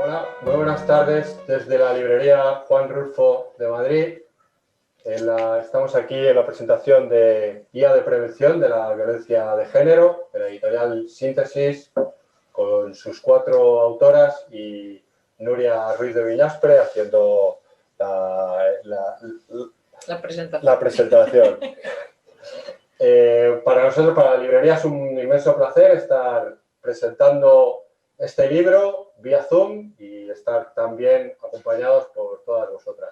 Hola, muy buenas tardes desde la librería Juan Rulfo de Madrid. Estamos aquí en la presentación de Guía de Prevención de la Violencia de Género, de la editorial Síntesis, con sus 4 autoras y Nuria Ruiz de Villaspre haciendo la presentación. Para nosotros, para la librería, es un inmenso placer estar presentando este libro vía Zoom y estar también acompañados por todas vosotras.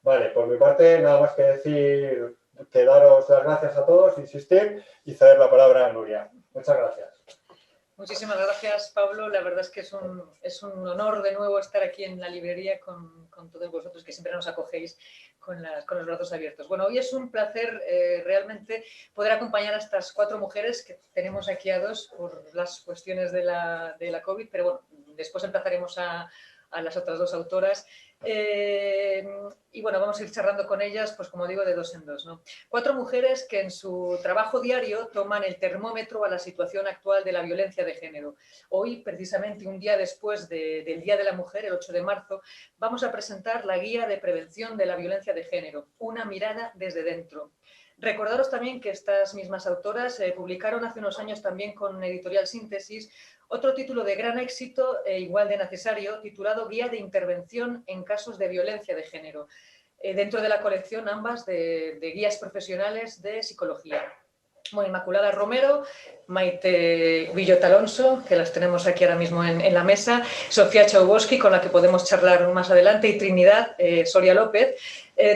Vale, por mi parte, nada más que decir que daros las gracias a todos, insistir y ceder la palabra a Nuria. Muchas gracias. Muchísimas gracias, Pablo. La verdad es que es un honor de nuevo estar aquí en la librería con todos vosotros, que siempre nos acogéis con los brazos abiertos. Bueno, hoy es un placer realmente poder acompañar a estas 4 mujeres que tenemos aquí a 2 por las cuestiones de la COVID, pero bueno, después emplazaremos a las otras 2 autoras. Y bueno, vamos a ir charlando con ellas, pues como digo, de 2 en 2, ¿no? 4 mujeres que en su trabajo diario toman el termómetro a la situación actual de la violencia de género. Hoy, precisamente un día después del Día de la Mujer, el 8 de marzo, vamos a presentar la Guía de Prevención de la Violencia de Género, una mirada desde dentro. Recordaros también que estas mismas autoras publicaron hace unos años también con Editorial Síntesis otro título de gran éxito e igual de necesario, titulado Guía de Intervención en casos de violencia de género, dentro de la colección ambas de guías profesionales de psicología. Bueno, Inmaculada Romero, Maite Villota Alonso, que las tenemos aquí ahora mismo en la mesa, Sofía Chauboski, con la que podemos charlar más adelante, y Trinidad Soria López.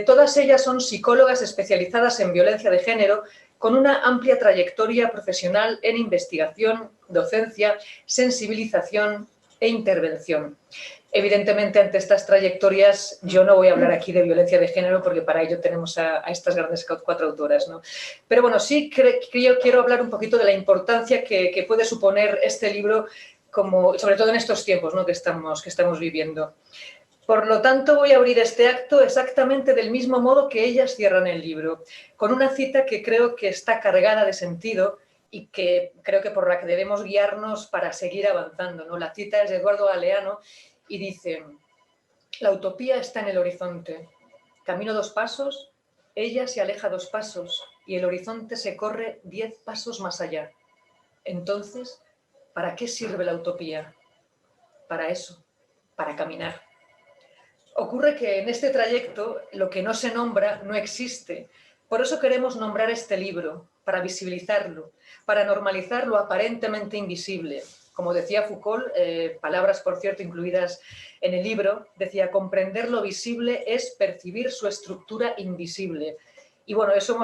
Todas ellas son psicólogas especializadas en violencia de género, con una amplia trayectoria profesional en investigación, docencia, sensibilización e intervención. Evidentemente, ante estas trayectorias, yo no voy a hablar aquí de violencia de género porque para ello tenemos a estas grandes 4 autoras, ¿no? Pero bueno, sí yo quiero hablar un poquito de la importancia que puede suponer este libro, sobre todo en estos tiempos, ¿no?, que estamos viviendo. Por lo tanto, voy a abrir este acto exactamente del mismo modo que ellas cierran el libro, con una cita que creo que está cargada de sentido y que creo que por la que debemos guiarnos para seguir avanzando, ¿no? La cita es de Eduardo Galeano y dice: la utopía está en el horizonte. Camino 2 pasos, ella se aleja 2 pasos y el horizonte se corre 10 pasos más allá. Entonces, ¿para qué sirve la utopía? Para eso, para caminar. Ocurre que en este trayecto lo que no se nombra no existe. Por eso queremos nombrar este libro, para visibilizarlo, para normalizar lo aparentemente invisible. Como decía Foucault, palabras por cierto incluidas en el libro, decía: comprender lo visible es percibir su estructura invisible. Y bueno, eso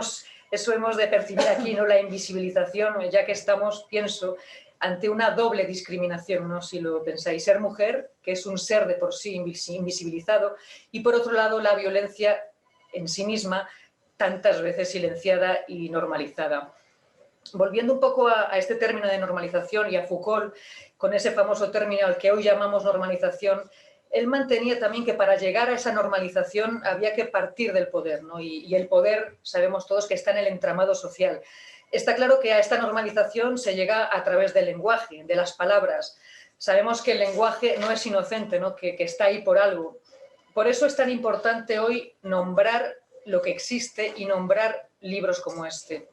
hemos de percibir aquí, ¿no?, la invisibilización, ya que estamos, pienso, ante una doble discriminación, ¿no?, si lo pensáis. Ser mujer, que es un ser de por sí invisibilizado, y por otro lado la violencia en sí misma, tantas veces silenciada y normalizada. Volviendo un poco a este término de normalización y a Foucault, con ese famoso término al que hoy llamamos normalización, él mantenía también que para llegar a esa normalización había que partir del poder, ¿no? Y el poder, sabemos todos, que está en el entramado social. Está claro que a esta normalización se llega a través del lenguaje, de las palabras. Sabemos que el lenguaje no es inocente, ¿no?, que está ahí por algo. Por eso es tan importante hoy nombrar lo que existe y nombrar libros como este.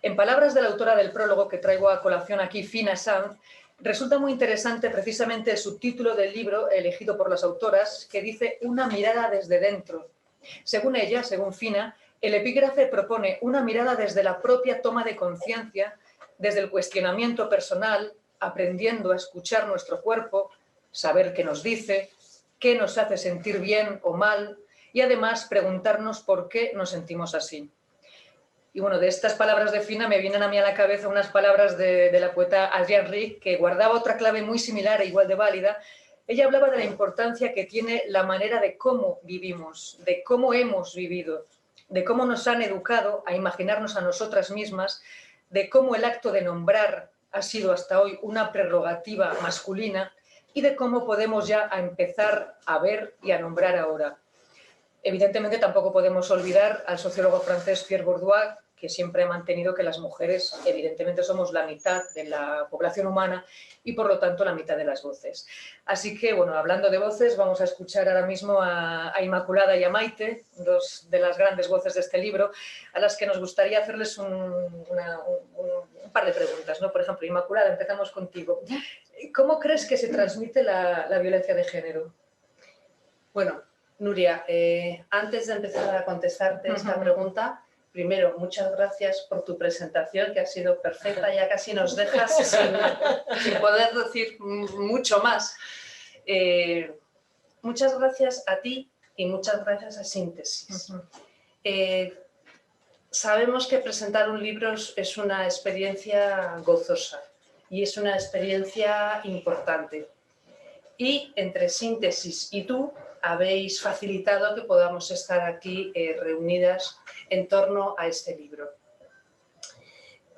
En palabras de la autora del prólogo que traigo a colación aquí, Fina Sanz, resulta muy interesante precisamente el subtítulo del libro elegido por las autoras, que dice una mirada desde dentro. Según ella, según Fina, el epígrafe propone una mirada desde la propia toma de conciencia, desde el cuestionamiento personal, aprendiendo a escuchar nuestro cuerpo, saber qué nos dice, qué nos hace sentir bien o mal, y además preguntarnos por qué nos sentimos así. Y bueno, de estas palabras de Fina me vienen a mí a la cabeza unas palabras de la poeta Adrienne Rich, que guardaba otra clave muy similar e igual de válida. Ella hablaba de la importancia que tiene la manera de cómo vivimos, de cómo hemos vivido, de cómo nos han educado a imaginarnos a nosotras mismas, de cómo el acto de nombrar ha sido hasta hoy una prerrogativa masculina y de cómo podemos ya empezar a ver y a nombrar ahora. Evidentemente tampoco podemos olvidar al sociólogo francés Pierre Bourdieu, que siempre ha mantenido que las mujeres evidentemente somos la mitad de la población humana y por lo tanto la mitad de las voces. Así que, bueno, hablando de voces, vamos a escuchar ahora mismo a Inmaculada y a Maite, dos de las grandes voces de este libro, a las que nos gustaría hacerles un par de preguntas, ¿no? Por ejemplo, Inmaculada, empezamos contigo. ¿Cómo crees que se transmite la violencia de género? Bueno, Nuria, antes de empezar a contestarte esta pregunta, primero, muchas gracias por tu presentación, que ha sido perfecta, ya casi nos dejas sin poder decir mucho más. Muchas gracias a ti y muchas gracias a Síntesis. Sabemos que presentar un libro es una experiencia gozosa y es una experiencia importante. Y entre Síntesis y tú habéis facilitado que podamos estar aquí reunidas en torno a este libro.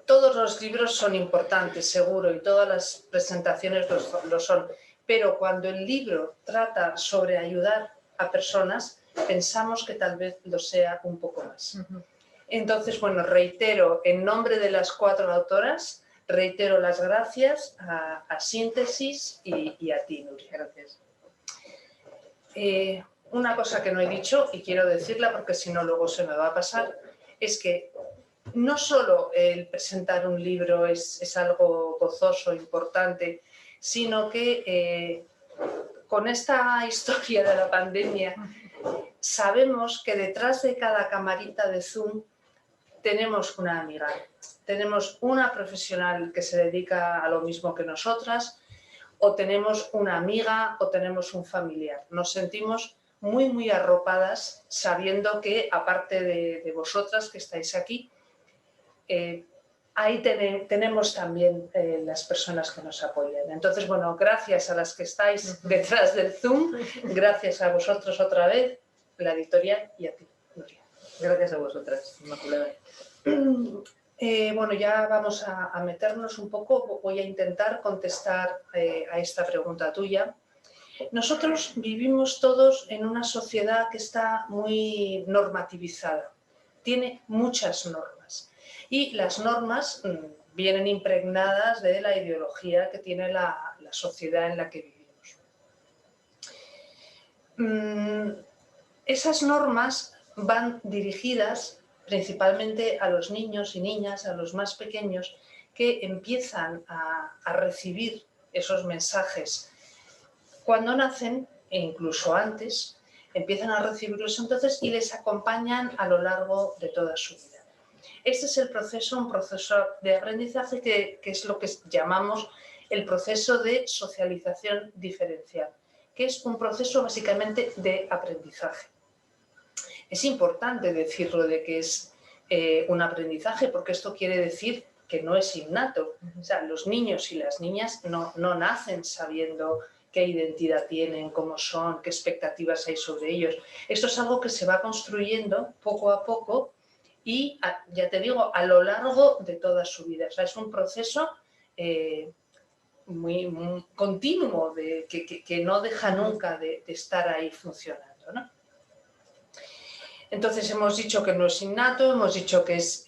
Todos los libros son importantes, seguro, y todas las presentaciones lo son, pero cuando el libro trata sobre ayudar a personas, pensamos que tal vez lo sea un poco más. Entonces, bueno, reitero, en nombre de las 4 autoras, reitero las gracias a Síntesis y a ti, Nuria. Gracias. Una cosa que no he dicho, y quiero decirla porque si no luego se me va a pasar, es que no solo el presentar un libro es algo gozoso, importante, sino que con esta historia de la pandemia sabemos que detrás de cada camarita de Zoom tenemos una amiga, tenemos una profesional que se dedica a lo mismo que nosotras, o tenemos una amiga o tenemos un familiar. Nos sentimos muy, muy arropadas sabiendo que, aparte de vosotras que estáis aquí, ahí tenemos también las personas que nos apoyan. Entonces, bueno, gracias a las que estáis detrás del Zoom, gracias a vosotros otra vez, la editorial, y a ti, Nuria. Gracias a vosotras, Inmaculada. Bueno, ya vamos a meternos un poco. Voy a intentar contestar a esta pregunta tuya. Nosotros vivimos todos en una sociedad que está muy normativizada. Tiene muchas normas. Y las normas vienen impregnadas de la ideología que tiene la sociedad en la que vivimos. Esas normas van dirigidas principalmente a los niños y niñas, a los más pequeños, que empiezan a recibir esos mensajes cuando nacen, e incluso antes, empiezan a recibirlos entonces y les acompañan a lo largo de toda su vida. Este es el proceso, un proceso de aprendizaje que es lo que llamamos el proceso de socialización diferencial, que es un proceso básicamente de aprendizaje. Es importante decirlo de que es un aprendizaje, porque esto quiere decir que no es innato. O sea, los niños y las niñas no nacen sabiendo qué identidad tienen, cómo son, qué expectativas hay sobre ellos. Esto es algo que se va construyendo poco a poco y, ya te digo, a lo largo de toda su vida. O sea, es un proceso muy continuo que no deja nunca de estar ahí funcionando, ¿no? Entonces hemos dicho que no es innato, hemos dicho que es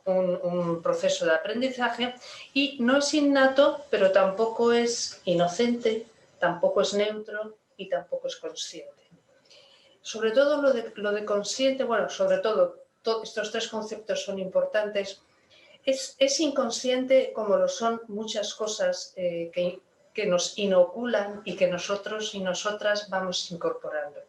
un proceso de aprendizaje y no es innato, pero tampoco es inocente, tampoco es neutro y tampoco es consciente. Sobre todo lo de consciente, bueno, sobre todo estos 3 conceptos son importantes. Es inconsciente como lo son muchas cosas que nos inoculan y que nosotros y nosotras vamos incorporando.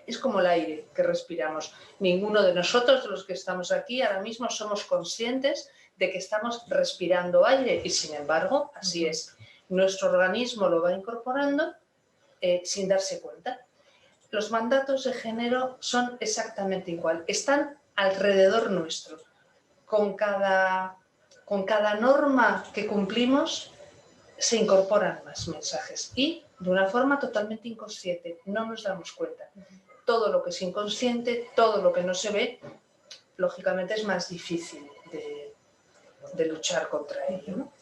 Es como el aire que respiramos. Ninguno de nosotros, de los que estamos aquí ahora mismo, somos conscientes de que estamos respirando aire y, sin embargo, así es. Nuestro organismo lo va incorporando sin darse cuenta. Los mandatos de género son exactamente igual. Están alrededor nuestro. Con cada norma que cumplimos se incorporan más mensajes y de una forma totalmente inconsciente. No nos damos cuenta. Todo lo que es inconsciente, todo lo que no se ve, lógicamente es más difícil de luchar contra ello, ¿no?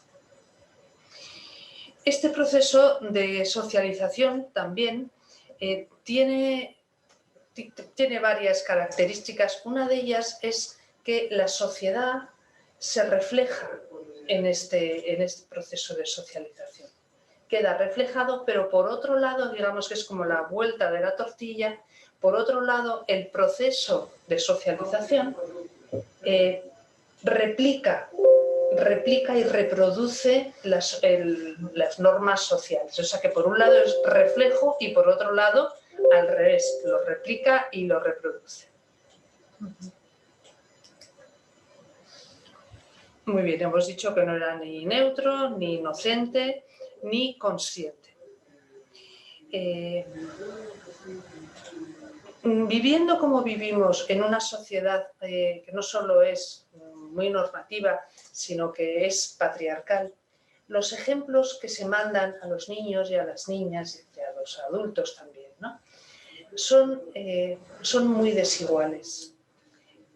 Este proceso de socialización también tiene tiene varias características. Una de ellas es que la sociedad se refleja en este proceso de socialización. Queda reflejado, pero por otro lado, digamos que es como la vuelta de la tortilla, por otro lado, el proceso de socialización replica y reproduce las normas sociales. O sea que por un lado es reflejo y por otro lado, al revés, lo replica y lo reproduce. Muy bien, hemos dicho que no era ni neutro, ni inocente, ni consciente. Viviendo como vivimos en una sociedad que no solo es muy normativa, sino que es patriarcal, los ejemplos que se mandan a los niños y a las niñas y a los adultos también, ¿no? son muy desiguales.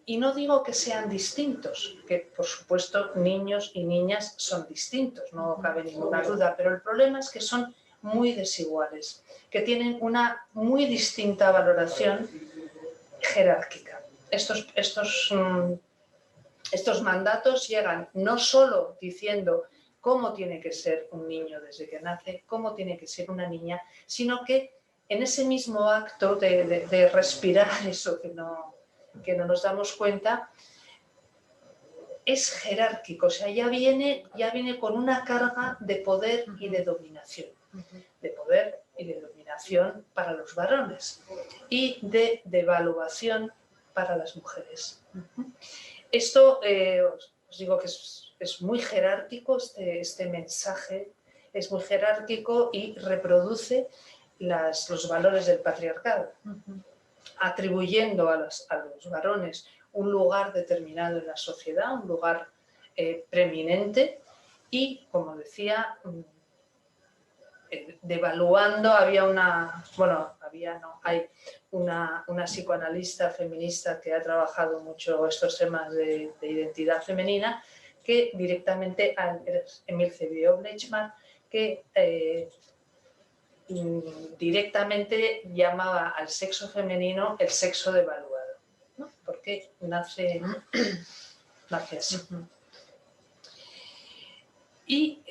Y no digo que sean distintos, que por supuesto niños y niñas son distintos, no cabe ninguna duda, pero el problema es que son muy desiguales, que tienen una muy distinta valoración jerárquica. Estos mandatos llegan no solo diciendo cómo tiene que ser un niño desde que nace, cómo tiene que ser una niña, sino que en ese mismo acto de respirar eso que no nos damos cuenta, es jerárquico, o sea, ya viene con una carga de poder y de dominación. De poder y de dominación para los varones y de devaluación para las mujeres. Esto, os digo que es muy jerárquico, este mensaje es muy jerárquico y reproduce los valores del patriarcado, atribuyendo a los varones un lugar determinado en la sociedad, un lugar preeminente y, como decía, devaluando. Hay una psicoanalista feminista que ha trabajado mucho estos temas de identidad femenina, que directamente, Emilce Biolechmar, que directamente llamaba al sexo femenino el sexo devaluado, ¿no? Porque nace así. Y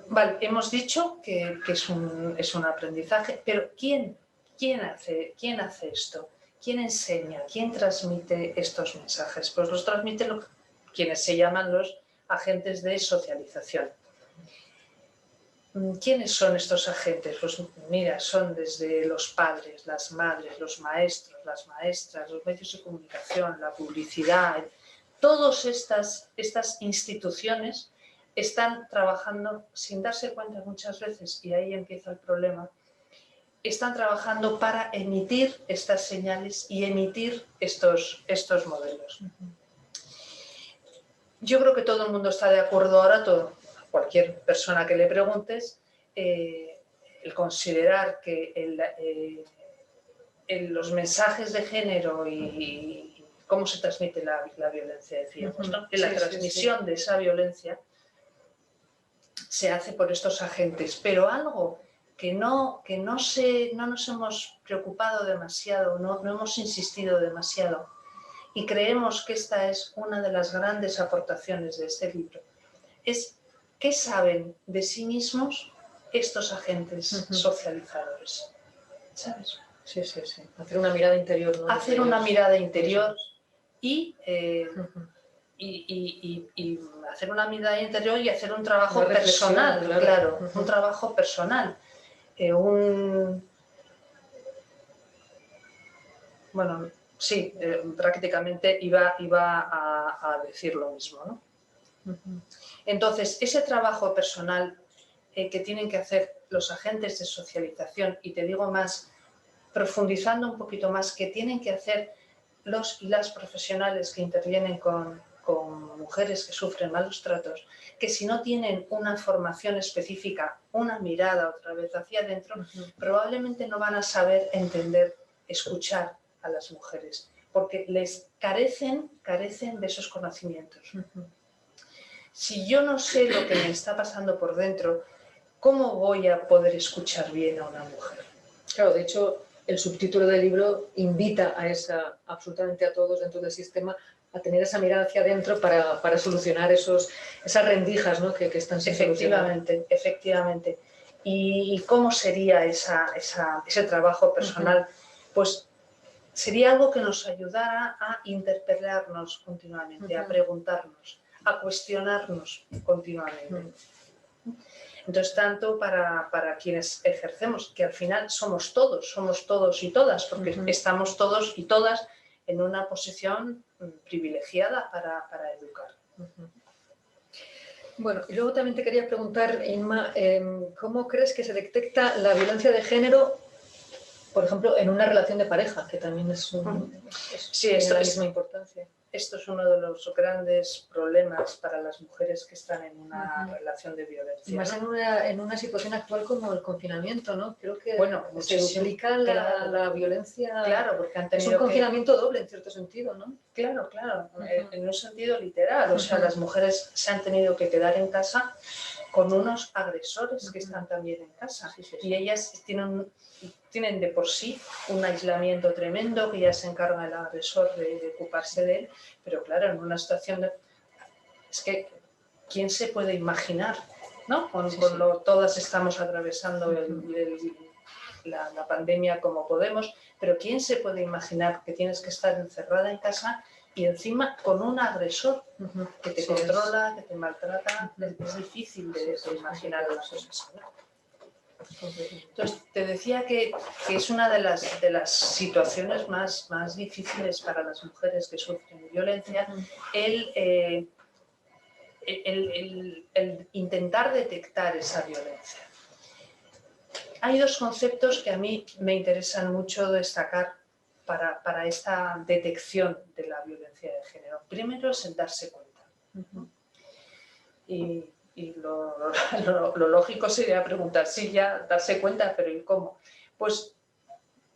vale, hemos dicho que es un aprendizaje, pero ¿quién hace esto? ¿Quién enseña? ¿Quién transmite estos mensajes? Pues los transmiten quienes se llaman los agentes de socialización. ¿Quiénes son estos agentes? Pues mira, son desde los padres, las madres, los maestros, las maestras, los medios de comunicación, la publicidad. Todas estas instituciones están trabajando sin darse cuenta muchas veces, y ahí empieza el problema, están trabajando para emitir estas señales y emitir estos modelos. Yo creo que todo el mundo está de acuerdo ahora, cualquier persona que le preguntes, el considerar que los mensajes de género y cómo se transmite la violencia, decíamos, ¿no? La transmisión de esa violencia se hace por estos agentes, pero algo que no nos hemos preocupado demasiado, no hemos insistido demasiado, y creemos que esta es una de las grandes aportaciones de este libro, es qué saben de sí mismos estos agentes socializadores, ¿sabes? Sí. Hacer una mirada interior, ¿no? Hacer una mirada interior y hacer una mirada interior y hacer un trabajo personal, claro, un trabajo personal. Bueno, sí, prácticamente iba a decir lo mismo, ¿no? Entonces, ese trabajo personal que tienen que hacer los agentes de socialización, y te digo más, profundizando un poquito más, que tienen que hacer los y las profesionales que intervienen con mujeres que sufren malos tratos, que si no tienen una formación específica, una mirada otra vez hacia adentro, probablemente no van a saber entender, escuchar a las mujeres, porque les carecen de esos conocimientos. Si yo no sé lo que me está pasando por dentro, ¿cómo voy a poder escuchar bien a una mujer? Claro, de hecho, el subtítulo del libro invita a absolutamente a todos dentro del sistema a tener esa mirada hacia adentro para solucionar esas rendijas, ¿no? que están sin solucionar. Efectivamente. ¿Y cómo sería ese trabajo personal? Pues sería algo que nos ayudara a interpelarnos continuamente, a preguntarnos, a cuestionarnos continuamente. Entonces, tanto para quienes ejercemos, que al final somos todos y todas, porque estamos todos y todas en una posición privilegiada para educar. Bueno, y luego también te quería preguntar, Inma, ¿cómo crees que se detecta la violencia de género, por ejemplo, en una relación de pareja, que también tiene la misma importancia? Esto es uno de los grandes problemas para las mujeres que están en una relación de violencia. Más ¿no? en una situación actual como el confinamiento, ¿no? Creo que se muchísimo. duplica la violencia. Claro, porque han tenido es un confinamiento doble en cierto sentido, ¿no? Claro, en un sentido literal. O sea, las mujeres se han tenido que quedar en casa con unos agresores que están también en casa. Y ellas tienen de por sí un aislamiento tremendo, que ya se encarga el agresor de ocuparse de él, pero claro, en una situación es que, ¿quién se puede imaginar? ¿No? Todas estamos atravesando la pandemia como podemos, pero ¿quién se puede imaginar que tienes que estar encerrada en casa y encima con un agresor que te controla, que te maltrata? Es difícil de imaginar las cosas. Entonces, te decía que es una de las situaciones más difíciles para las mujeres que sufren violencia, el intentar detectar esa violencia. Hay dos conceptos que a mí me interesan mucho destacar para esta detección de la violencia de género. Primero es el darse cuenta. Y lo lógico sería preguntar, sí, ya darse cuenta, pero ¿y cómo? Pues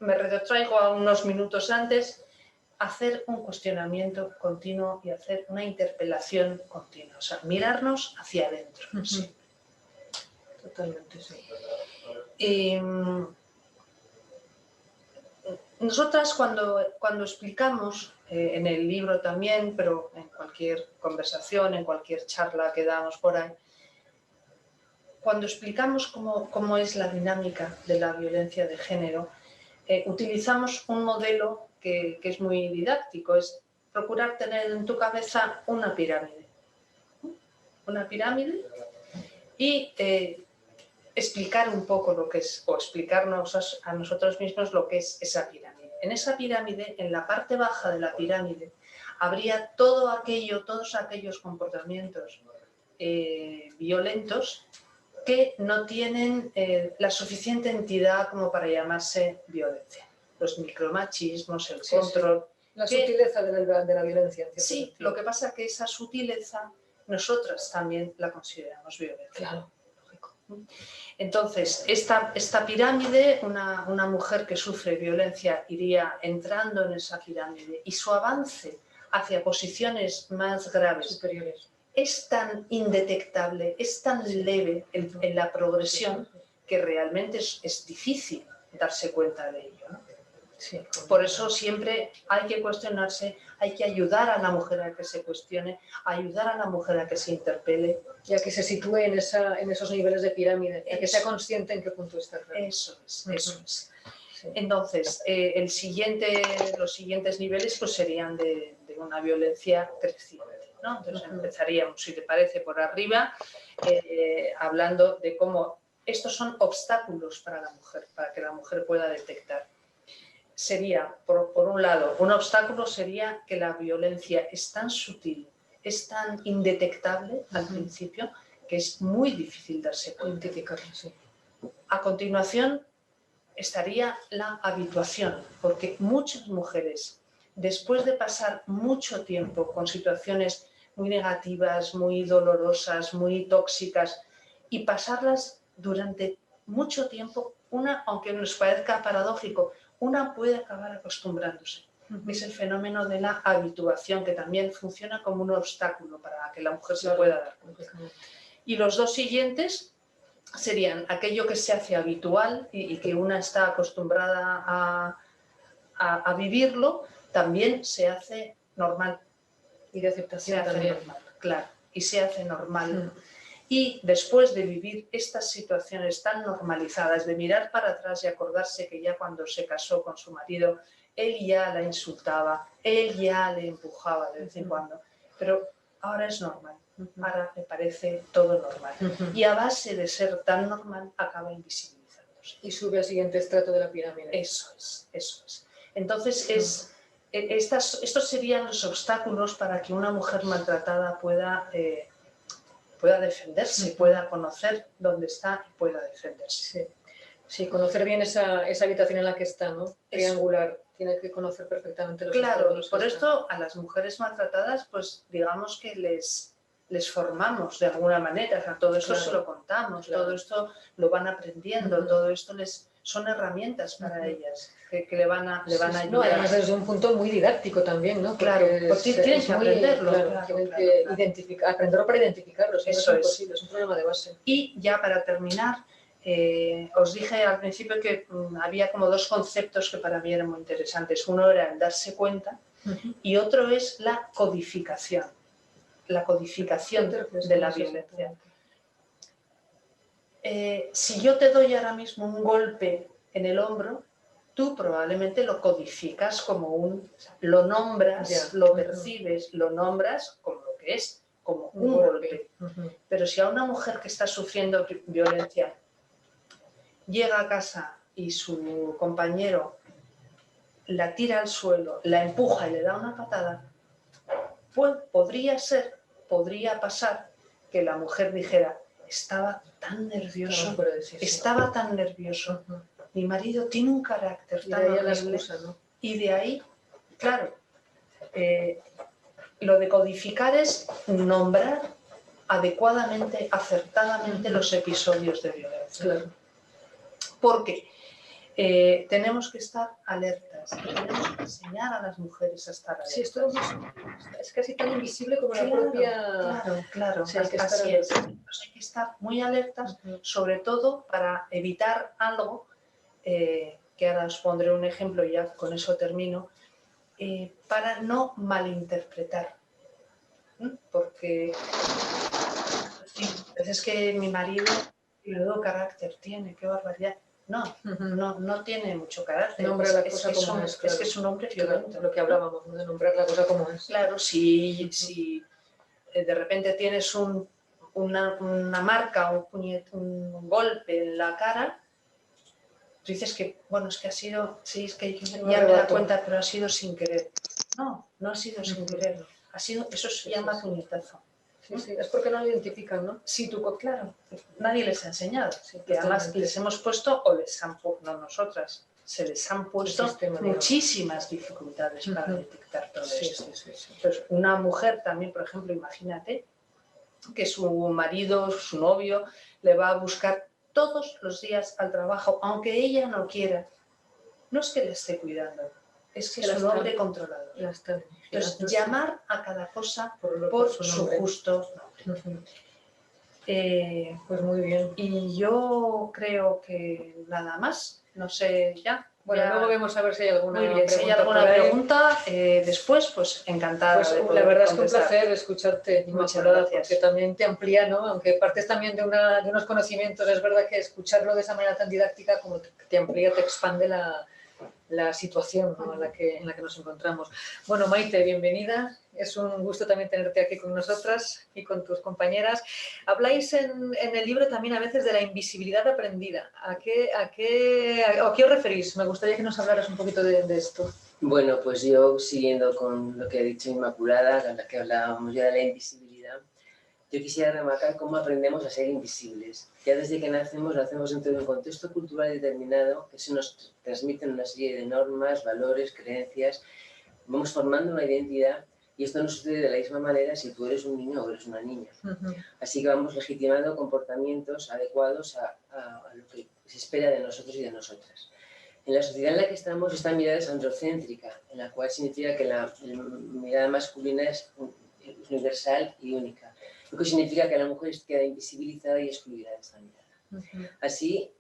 me retrotraigo a unos minutos antes, hacer un cuestionamiento continuo y hacer una interpelación continua, o sea, mirarnos hacia adentro. Sí. Totalmente, sí. Y nosotras cuando explicamos, en el libro también, pero en cualquier conversación, en cualquier charla que damos por ahí, cuando explicamos cómo es la dinámica de la violencia de género, utilizamos un modelo que es muy didáctico, es procurar tener en tu cabeza una pirámide. Una pirámide y explicar un poco lo que es, o explicarnos a nosotros mismos lo que es esa pirámide. En esa pirámide, en la parte baja de la pirámide, habría todos aquellos comportamientos violentos que no tienen la suficiente entidad como para llamarse violencia. Los micromachismos, el control. La sutileza de la violencia. Sí, lo que pasa es que esa sutileza nosotras también la consideramos violencia. Claro. Entonces, esta pirámide, una mujer que sufre violencia iría entrando en esa pirámide y su avance hacia posiciones más graves, superiores, es tan indetectable, es tan leve en la progresión que realmente es difícil darse cuenta de ello, ¿no? Sí. Por eso siempre hay que cuestionarse, hay que ayudar a la mujer a que se cuestione, ayudar a la mujer a que se interpele. Y a que se sitúe en esos niveles de pirámide, a que sea consciente en qué punto está. Eso es. Sí. Entonces, los siguientes niveles pues, serían de una violencia creciente, ¿no? Entonces empezaríamos, si te parece, por arriba, hablando de cómo estos son obstáculos para la mujer, para que la mujer pueda detectar. Sería, por un lado, un obstáculo sería que la violencia es tan sutil, es tan indetectable al principio, que es muy difícil darse cuenta. Sí. A continuación estaría la habituación, porque muchas mujeres, después de pasar mucho tiempo con situaciones muy negativas, muy dolorosas, muy tóxicas, y pasarlas durante mucho tiempo, aunque nos parezca paradójico, una puede acabar acostumbrándose. Es el fenómeno de la habituación, que también funciona como un obstáculo para que la mujer se pueda dar cuenta. Y los dos siguientes serían aquello que se hace habitual y que una está acostumbrada a vivirlo, también se hace normal. Y de aceptación también. Normal, claro, y se hace normal. Y después de vivir estas situaciones tan normalizadas, de mirar para atrás y acordarse que ya cuando se casó con su marido, él ya la insultaba, él ya le empujaba de vez en cuando, pero ahora es normal, ahora me parece todo normal. Y a base de ser tan normal, acaba invisibilizándose. Y sube al siguiente estrato de la pirámide. Eso es. Entonces, estos serían los obstáculos para que una mujer maltratada pueda defenderse, pueda conocer dónde está y pueda defenderse. Sí, conocer bien esa habitación en la que está, ¿no? Triangular. Tiene que conocer perfectamente los obstáculos. Por esto a las mujeres maltratadas, pues digamos que les formamos de alguna manera, o sea, todo esto se lo contamos, todo esto lo van aprendiendo, todo esto son herramientas para ellas que le van a ayudar. No, además desde un punto muy didáctico también, ¿no? Claro, porque tienen que aprenderlo. Tienen que aprenderlo para identificarlo, si eso no es imposible, es un problema de base. Y ya para terminar, os dije al principio que había como dos conceptos que para mí eran muy interesantes. Uno era el darse cuenta y otro es la codificación. La codificación de la violencia. Si yo te doy ahora mismo un golpe en el hombro, tú probablemente lo codificas como lo nombras, lo percibes, lo nombras como lo que es, como un golpe. Pero si a una mujer que está sufriendo violencia llega a casa y su compañero la tira al suelo, la empuja y le da una patada, pues podría pasar que la mujer dijera: estaba tan nervioso, mi marido tiene un carácter tan horrible, y de ahí, claro, lo de codificar es nombrar adecuadamente, acertadamente los episodios de violencia. Claro. Porque tenemos que estar alertas, tenemos que enseñar a las mujeres a estar alertas. Sí, esto es casi tan invisible como la propia... Claro, sí, así es. Pues hay que estar muy alertas, sobre todo para evitar algo, que ahora os pondré un ejemplo y ya con eso termino, para no malinterpretar. Porque es que mi marido, menudo carácter tiene, qué barbaridad. No tiene mucho carácter. Nombra la cosa como es. Es que es un hombre violento. Lo que hablábamos, de nombrar la cosa como es. Claro, si de repente tienes una marca, un golpe en la cara, tú dices que, bueno, es que ha sido, sí, es que ya me da cuenta, pero ha sido sin querer. No ha sido sin querer. Eso se llama puñetazo. Sí, es porque no lo identifican, ¿no? Sí, claro, nadie les ha enseñado. Que además les hemos puesto, o les han puesto, no nosotras, se les han puesto muchísimas dificultades para detectar todo esto. Entonces, una mujer también, por ejemplo, imagínate que su marido, su novio, le va a buscar todos los días al trabajo, aunque ella no quiera. No es que le esté cuidando, es que es un hombre controlador. Entonces, llamar a cada cosa por su justo nombre. Pues muy bien. Y yo creo que nada más, no sé ya. Bueno, luego vemos a ver si hay alguna pregunta. Si hay alguna pregunta, después, pues encantada. Pues la verdad es que un placer escucharte, Inmaculada, porque también te amplía, ¿no? Aunque partes también de unos conocimientos, es verdad que escucharlo de esa manera tan didáctica como te amplía, te expande la situación, ¿no? en la que nos encontramos. Bueno, Maite, bienvenida. Es un gusto también tenerte aquí con nosotras y con tus compañeras. Habláis en el libro también a veces de la invisibilidad aprendida. ¿A qué os referís? Me gustaría que nos hablaras un poquito de esto. Bueno, pues yo, siguiendo con lo que ha dicho Inmaculada, que hablábamos ya de la invisibilidad, yo quisiera remarcar cómo aprendemos a ser invisibles. Ya desde que nacemos lo hacemos dentro de un contexto cultural determinado que se nos transmiten una serie de normas, valores, creencias. Vamos formando una identidad y esto no sucede de la misma manera si tú eres un niño o eres una niña. Así que vamos legitimando comportamientos adecuados a lo que se espera de nosotros y de nosotras. En la sociedad en la que estamos, esta mirada es androcéntrica, en la cual significa que la mirada masculina es universal y única. Lo que significa que la mujer queda invisibilizada y excluida de esta mirada. Así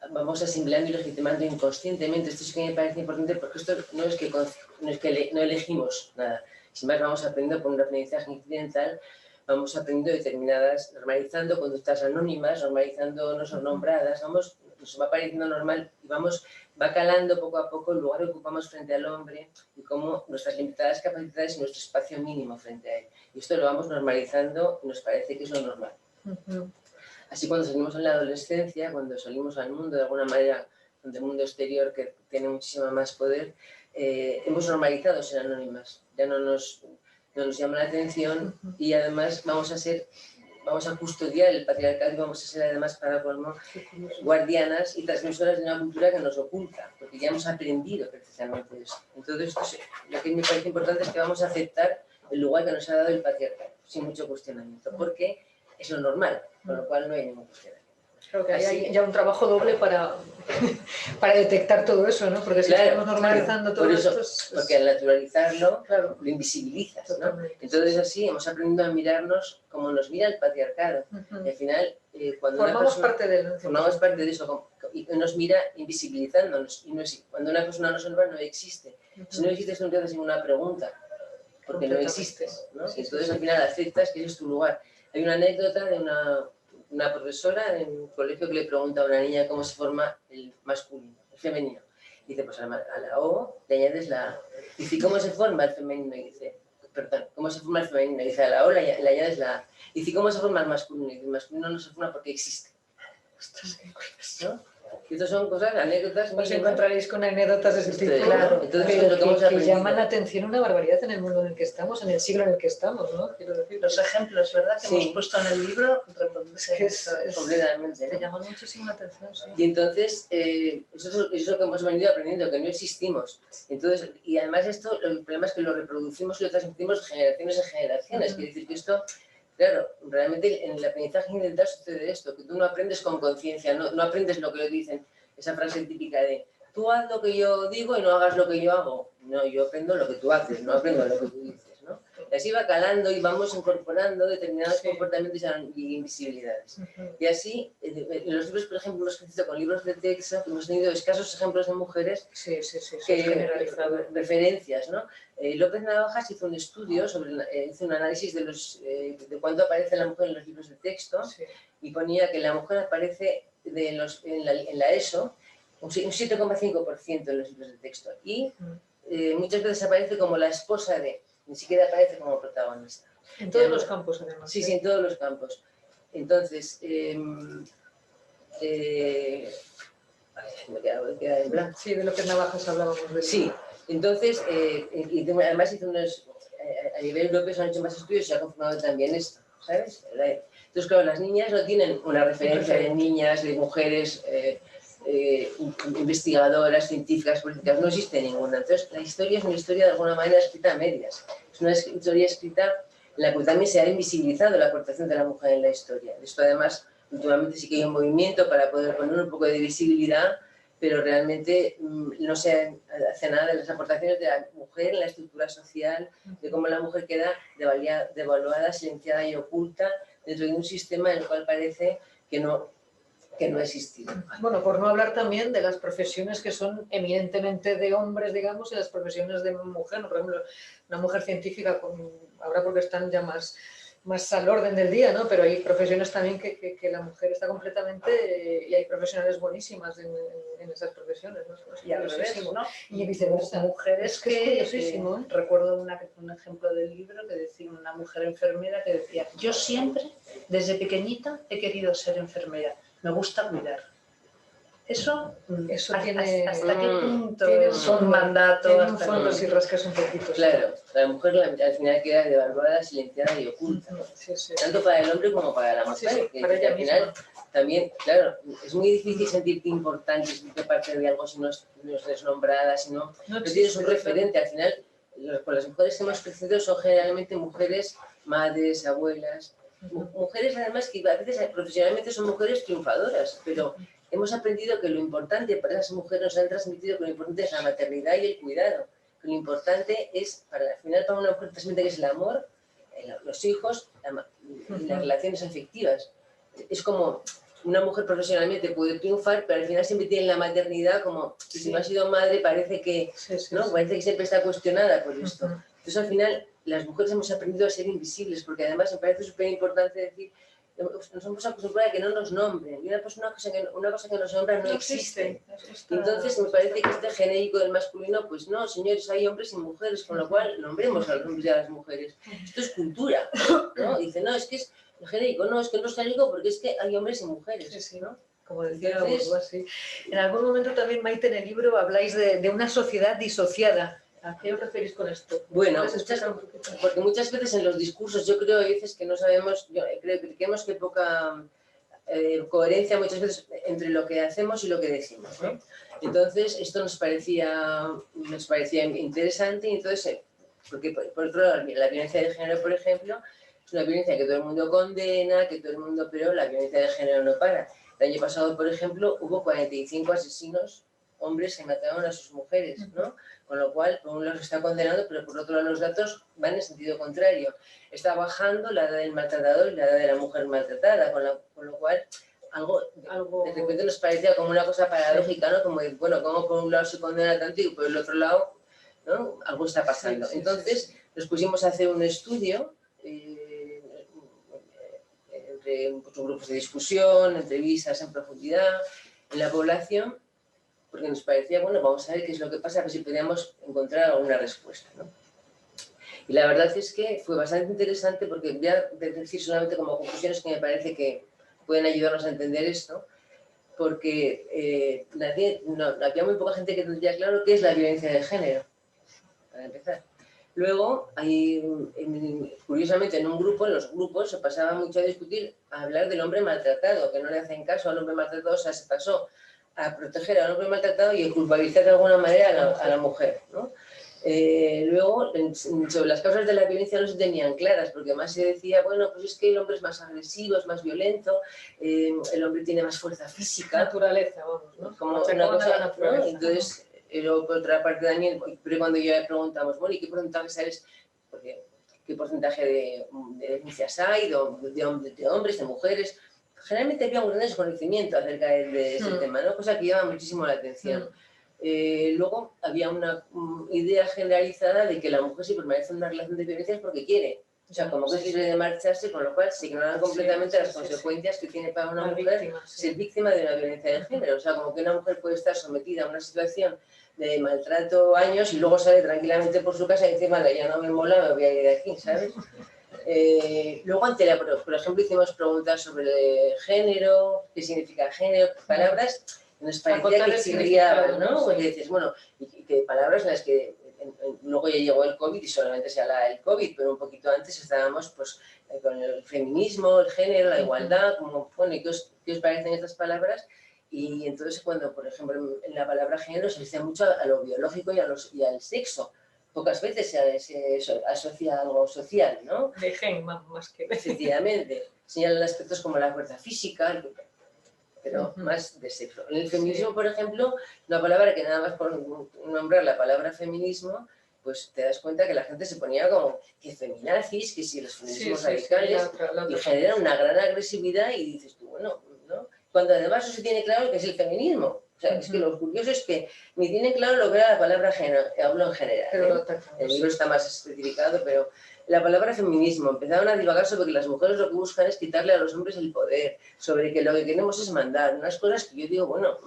vamos asimilando y legitimando inconscientemente. Esto sí que me parece importante porque esto no es que no elegimos nada. Sin más, vamos aprendiendo por un aprendizaje incidental, vamos aprendiendo determinadas, normalizando conductas anónimas, normalizando no son nombradas, nos va pareciendo normal y va calando poco a poco el lugar que ocupamos frente al hombre y cómo nuestras limitadas capacidades y nuestro espacio mínimo frente a él. Y esto lo vamos normalizando y nos parece que es lo normal. Así cuando salimos en la adolescencia, cuando salimos al mundo de alguna manera, del mundo exterior que tiene muchísimo más poder, hemos normalizado ser anónimas. Ya no nos llama la atención y además vamos a custodiar el patriarcado y vamos a ser además para colmo guardianas y transmisoras de una cultura que nos oculta, porque ya hemos aprendido precisamente eso. Entonces, lo que me parece importante es que vamos a aceptar el lugar que nos ha dado el patriarcado, sin mucho cuestionamiento, porque es lo normal, con lo cual no hay ningún cuestionamiento. Creo que hay ya un trabajo doble para detectar todo eso, ¿no? Porque si estamos normalizando todo esto... Porque al naturalizarlo, claro, lo invisibilizas, ¿no? Entonces así hemos aprendido a mirarnos como nos mira el patriarcado. Y al final, cuando formamos parte de eso, y nos mira invisibilizándonos. Y cuando una persona no se nombra, no existe. Si no existes, no te haces ninguna pregunta, porque no existes, ¿no? Y entonces al final aceptas que ese es tu lugar. Hay una anécdota de una profesora en un colegio que le pregunta a una niña cómo se forma el masculino, el femenino. Dice, pues a la O le añades la A. Dice, ¿cómo se forma el femenino? Y dice, perdón, ¿cómo se forma el femenino? Dice, a la O le añades la A. Dice, ¿cómo se forma el masculino? Y dice, el masculino no se forma porque existe. Ostras, qué cosas, ¿no? Y estas son cosas, anécdotas... Os encontraréis con anécdotas de ese tipo, claro. Entonces, que llaman la atención una barbaridad en el mundo en el que estamos, en el siglo en el que estamos, ¿no? Quiero decir, los ejemplos, ¿verdad?, que hemos puesto en el libro, es completamente, ¿no? Llaman muchísimo la atención, sí. Y entonces, eso es lo que hemos venido aprendiendo, que no existimos. Entonces, y además esto, el problema es que lo reproducimos y lo transmitimos generaciones en generaciones. Quiere decir que esto... Claro, realmente en el aprendizaje incidental sucede esto, que tú no aprendes con conciencia, no aprendes lo que le dicen, esa frase típica de tú haz lo que yo digo y no hagas lo que yo hago. No, yo aprendo lo que tú haces, no aprendo lo que tú dices, ¿no? Y así va calando y vamos incorporando determinados comportamientos y invisibilidades. Y así, en los libros, por ejemplo, hemos crecido con libros de texto, hemos tenido escasos ejemplos de mujeres referencias, ¿no? López Navajas hizo un estudio, hizo un análisis de cuándo aparece la mujer en los libros de texto y ponía que la mujer aparece en la ESO un 7,5% en los libros de texto y muchas veces aparece como la esposa de, ni siquiera aparece como protagonista. En todos los campos, además. Sí, en todos los campos. Entonces, me queda en blanco. Sí, de López Navajas hablábamos. Sí, entonces, y además a nivel europeo se han hecho más estudios y se ha confirmado también esto, ¿sabes? Entonces, claro, las niñas no tienen una referencia de niñas, de mujeres investigadoras, científicas, políticas, no existe ninguna. Entonces, la historia es una historia de alguna manera escrita a medias. Es una historia escrita en la que también se ha invisibilizado la aportación de la mujer en la historia. Esto además, últimamente sí que hay un movimiento para poder poner un poco de visibilidad, pero realmente no se hace nada de las aportaciones de la mujer en la estructura social, de cómo la mujer queda devaluada, silenciada y oculta dentro de un sistema en el cual parece que no ha existido. Bueno, por no hablar también de las profesiones que son eminentemente de hombres, digamos, y las profesiones de mujer. Por ejemplo, una mujer científica, ahora porque están ya más al orden del día, ¿no? Pero hay profesiones también que la mujer está completamente... y hay profesionales buenísimas en esas profesiones, ¿no? Y al revés, ¿no? Y viceversa. Mujeres que es curiosísimo, ¿eh? Recuerdo un ejemplo del libro que decía una mujer enfermera que decía: yo siempre, desde pequeñita, he querido ser enfermera, me gusta cuidar. Eso tiene... ¿Hasta qué punto es un mandato? Tiene un fondo si rascas un poquito. Claro, la mujer al final queda devaluada, silenciada y oculta. Sí. Tanto para el hombre como para la mujer. Sí, para ella al final, misma. También, claro, es muy difícil sentirte importante, sentirte parte de algo si no eres nombrada, si no tienes un referente. Al final, con las mujeres que hemos crecido son generalmente mujeres, madres, abuelas, mujeres además que a veces profesionalmente son mujeres triunfadoras, pero hemos aprendido que lo importante para esas mujeres, nos han transmitido que lo importante es la maternidad y el cuidado, que lo importante es, al final para una mujer transmite que es el amor, los hijos y las relaciones afectivas. Es como una mujer profesionalmente puede triunfar, pero al final siempre tiene la maternidad como, si no ha sido madre parece que, ¿no? Parece que siempre está cuestionada por esto. Entonces al final las mujeres hemos aprendido a ser invisibles, porque además me parece súper importante decir, nos hemos acostumbrado a que no nos nombren, y una cosa que nos nombra no existe. Entonces me parece que este genérico del masculino, pues no, señores, hay hombres y mujeres, con lo cual nombremos a los hombres y a las mujeres. Esto es cultura, ¿no? Dice, no, es que es genérico, no, es que no es genérico porque es que hay hombres y mujeres, ¿no? Como decía Bourdieu, sí. En algún momento también, Maite, en el libro habláis de una sociedad disociada. ¿A qué os referís con esto? Bueno, porque muchas veces en los discursos yo creo a veces que no sabemos, creemos que hay poca coherencia muchas veces entre lo que hacemos y lo que decimos, ¿no? Entonces esto nos parecía interesante, y entonces, porque por otro lado la violencia de género, por ejemplo, es una violencia que todo el mundo condena, que todo el mundo, pero la violencia de género no para. El año pasado, por ejemplo, hubo 45 asesinos hombres que mataron a sus mujeres, ¿no? Con lo cual, por un lado se está condenando, pero por otro lado los datos van en sentido contrario. Está bajando la edad del maltratador y la edad de la mujer maltratada, con lo cual algo de repente nos parecía como una cosa paradójica, ¿no? Como de, bueno, como por un lado se condena tanto y por el otro lado, ¿no? Algo está pasando. Entonces nos pusimos a hacer un estudio entre muchos grupos de discusión, entrevistas en profundidad en la población, porque nos parecía, bueno, vamos a ver qué es lo que pasa, a ver si podíamos encontrar alguna respuesta, ¿no? Y la verdad es que fue bastante interesante, porque voy a decir solamente como conclusiones que me parece que pueden ayudarnos a entender esto, porque había muy poca gente que tendría claro qué es la violencia de género, para empezar. Luego, curiosamente, en los grupos se pasaba mucho a discutir, a hablar del hombre maltratado, que no le hacen caso al hombre maltratado, o sea, se pasó a proteger al hombre maltratado y a culpabilizar de alguna manera a la mujer, ¿no? Luego, sobre las causas de la violencia no se tenían claras, porque más se decía, bueno, pues es que el hombre es más agresivo, es más violento, el hombre tiene más fuerza física. Naturaleza, vamos, ¿no? Como una cosa, ¿no? Entonces, luego, por otra parte, Daniel, pero cuando ya le preguntamos, bueno, ¿y qué porcentaje sabes? Porque, ¿qué porcentaje de denuncias hay, de hombres, de mujeres? Generalmente había un gran desconocimiento acerca de ese tema, ¿no? Cosa que llama muchísimo la atención. Luego había una idea generalizada de que la mujer si permanece en una relación de violencia es porque quiere. O sea, como que es libre de marcharse, con lo cual se ignoran completamente las consecuencias que tiene para una mujer ser víctima de una violencia de género. O sea, como que una mujer puede estar sometida a una situación de maltrato años y luego sale tranquilamente por su casa y dice, vale, ya no me mola, me voy a ir de aquí, ¿sabes? Luego, por ejemplo, hicimos preguntas sobre género, qué significa género, palabras que nos parecía que chirriaban, ¿no? Porque dices, bueno, y que palabras en las que luego ya llegó el COVID y solamente se habla del COVID, pero un poquito antes estábamos pues con el feminismo, el género, la igualdad, como, bueno, ¿y qué os parecen estas palabras? Y entonces cuando, por ejemplo, en la palabra género se dice mucho a lo biológico y al sexo. Pocas veces se asocia a algo social, ¿no? De gen, más que... Efectivamente. Señalan aspectos como la fuerza física, pero más de sexo. En el feminismo, por ejemplo, una palabra que nada más por nombrar la palabra feminismo, pues te das cuenta que la gente se ponía como que feminazis, que si los feminismos radicales, y genera una gran agresividad y dices tú, bueno, ¿no? Cuando además no se tiene claro que es el feminismo. O sea, es que lo curioso es que ni tienen claro lo que era la palabra género, hablo en general, ¿eh? El libro está más especificado, pero la palabra feminismo, empezaron a divagar sobre que las mujeres lo que buscan es quitarle a los hombres el poder, sobre que lo que queremos es mandar, unas cosas que yo digo, bueno,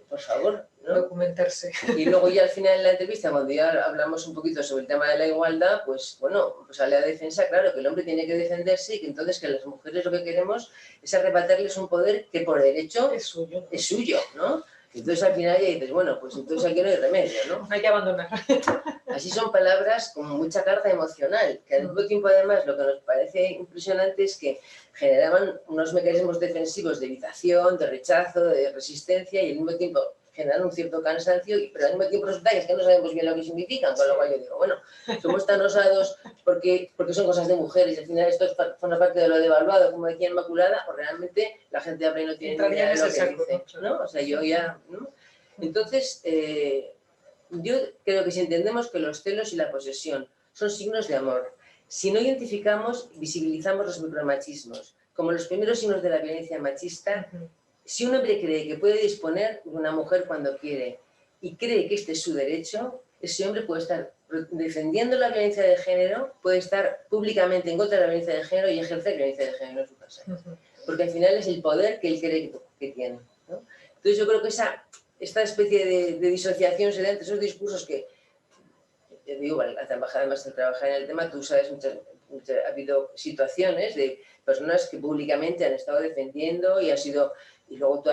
por favor, ¿no? Documentarse. Y luego ya al final de la entrevista, cuando ya hablamos un poquito sobre el tema de la igualdad, pues bueno, pues sale a defensa, claro, que el hombre tiene que defenderse y que entonces que las mujeres lo que queremos es arrebatarles un poder que por derecho es suyo, ¿no? Entonces al final ya dices, bueno, pues entonces aquí no hay remedio, ¿no? Hay que abandonar. Así son palabras con mucha carga emocional, que al mismo tiempo además lo que nos parece impresionante es que generaban unos mecanismos defensivos de evitación, de rechazo, de resistencia y al mismo tiempo generan un cierto cansancio, pero al mismo tiempo resulta que es que no sabemos bien lo que significan, con lo cual yo digo, bueno, somos tan osados porque son cosas de mujeres y al final esto forma parte de lo devaluado, como decía Inmaculada, o realmente la gente de a pie no tiene ni idea de lo que dice, ¿no? O sea, yo ya, ¿no? Entonces, yo creo que si entendemos que los celos y la posesión son signos de amor si no identificamos, visibilizamos los micromachismos, como los primeros signos de la violencia machista. Si un hombre cree que puede disponer de una mujer cuando quiere y cree que este es su derecho, ese hombre puede estar defendiendo la violencia de género, puede estar públicamente en contra de la violencia de género y ejercer violencia de género en su casa. Porque al final es el poder que él cree que tiene, ¿no? Entonces yo creo que esta especie de disociación se da entre esos discursos que, te digo, además de trabajar en el tema, tú sabes, ha habido situaciones de personas que públicamente han estado defendiendo y luego tú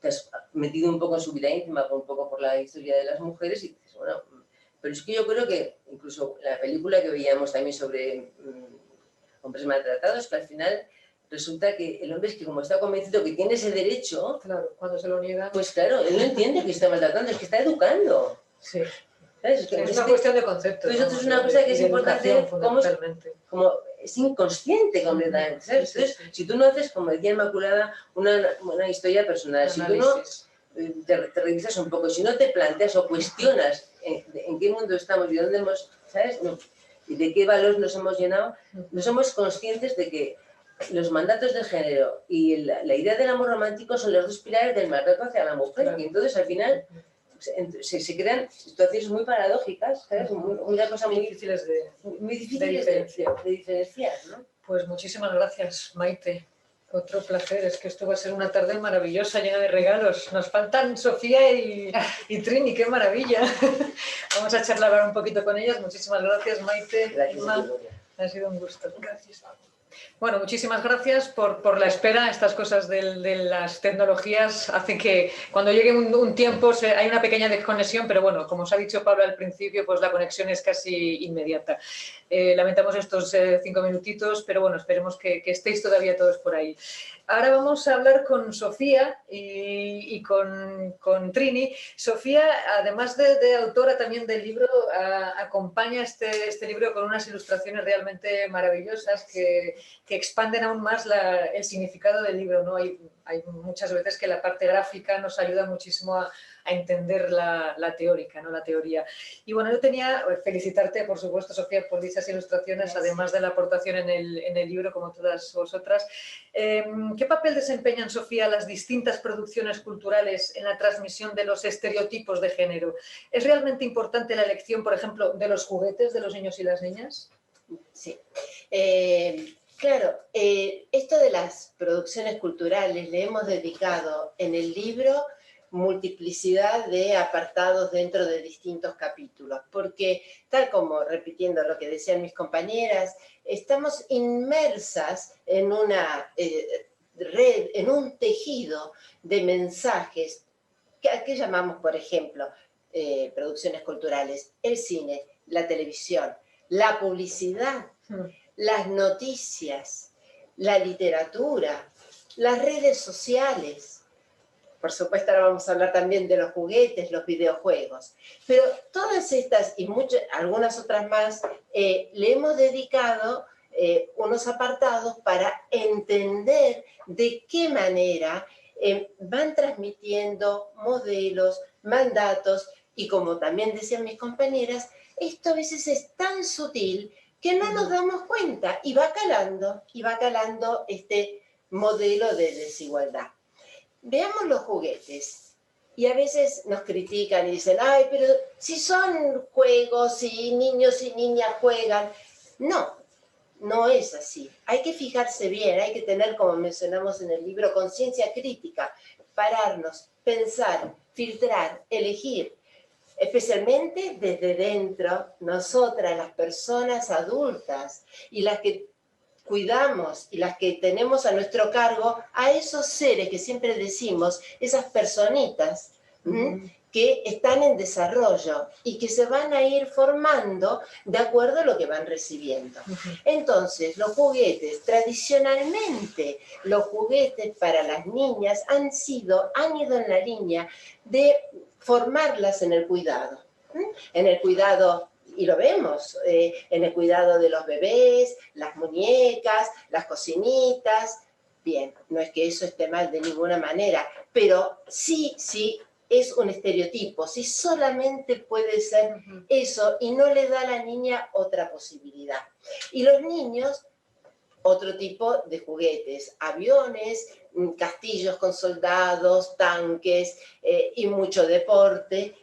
te has metido un poco en su vida íntima, un poco por la historia de las mujeres y dices, bueno, pero es que yo creo que incluso la película que veíamos también sobre hombres maltratados, que al final resulta que el hombre es que como está convencido que tiene ese derecho, claro, cuando se lo niega, pues claro, él no entiende que está maltratando, es que está educando. Sí. ¿Sabes? Es una cuestión de conceptos. Entonces, es una cosa que es importante, como es inconsciente completamente, ¿sabes? Entonces, si tú no haces, como decía Inmaculada, una historia personal, si tú no te revisas un poco, si no te planteas o cuestionas en qué mundo estamos y dónde hemos, ¿sabes? Y de qué valores nos hemos llenado, no somos conscientes de que los mandatos de género y la idea del amor romántico son los dos pilares del maltrato hacia la mujer. Claro. Y entonces, al final, se crean situaciones muy paradójicas, ¿sabes? Una cosa muy difíciles de diferenciar, ¿no? Pues muchísimas gracias, Maite. Otro placer, es que esto va a ser una tarde maravillosa, llena de regalos. Nos faltan Sofía y Trini, qué maravilla. Vamos a charlar un poquito con ellas. Muchísimas gracias, Maite. Gracias, ha sido un gusto. Gracias. Bueno, muchísimas gracias por la espera. Estas cosas de las tecnologías hacen que cuando llegue un tiempo hay una pequeña desconexión, pero bueno, como os ha dicho Pablo al principio, pues la conexión es casi inmediata. Lamentamos estos 5 minutitos, pero bueno, esperemos que estéis todavía todos por ahí. Ahora vamos a hablar con Sofía y con Trini. Sofía, además de autora también del libro, acompaña este libro con unas ilustraciones realmente maravillosas que expanden aún más el significado del libro, ¿no? Hay muchas veces que la parte gráfica nos ayuda muchísimo a entender la teórica, ¿no? La teoría. Y bueno, yo felicitarte, por supuesto, Sofía, por dichas ilustraciones, además de la aportación en el libro, como todas vosotras. ¿Qué papel desempeñan, Sofía, las distintas producciones culturales en la transmisión de los estereotipos de género? ¿Es realmente importante la elección, por ejemplo, de los juguetes de los niños y las niñas? Sí. Claro, esto de las producciones culturales le hemos dedicado en el libro multiplicidad de apartados dentro de distintos capítulos, porque tal como, repitiendo lo que decían mis compañeras, estamos inmersas en una red, en un tejido de mensajes que llamamos, por ejemplo, producciones culturales, el cine, la televisión, la publicidad, las noticias, la literatura, las redes sociales. Por supuesto, ahora vamos a hablar también de los juguetes, los videojuegos. Pero todas estas y algunas otras más, le hemos dedicado unos apartados para entender de qué manera van transmitiendo modelos, mandatos, y como también decían mis compañeras, esto a veces es tan sutil que no nos damos cuenta y va calando este modelo de desigualdad. Veamos los juguetes. Y a veces nos critican y dicen, ay, pero si son juegos y niños y niñas juegan. No, no es así. Hay que fijarse bien, hay que tener, como mencionamos en el libro, conciencia crítica, pararnos, pensar, filtrar, elegir. Especialmente desde dentro, nosotras, las personas adultas y las que cuidamos y las que tenemos a nuestro cargo a esos seres que siempre decimos, esas personitas que están en desarrollo y que se van a ir formando de acuerdo a lo que van recibiendo. Entonces, los juguetes, tradicionalmente, los juguetes para las niñas han ido en la línea de formarlas en el cuidado. En el cuidado, y lo vemos, en el cuidado de los bebés, las muñecas, las cocinitas. Bien, no es que eso esté mal de ninguna manera, pero sí es un estereotipo, si solamente puede ser eso y no le da a la niña otra posibilidad. Y los niños, otro tipo de juguetes, aviones, castillos con soldados, tanques y mucho deporte,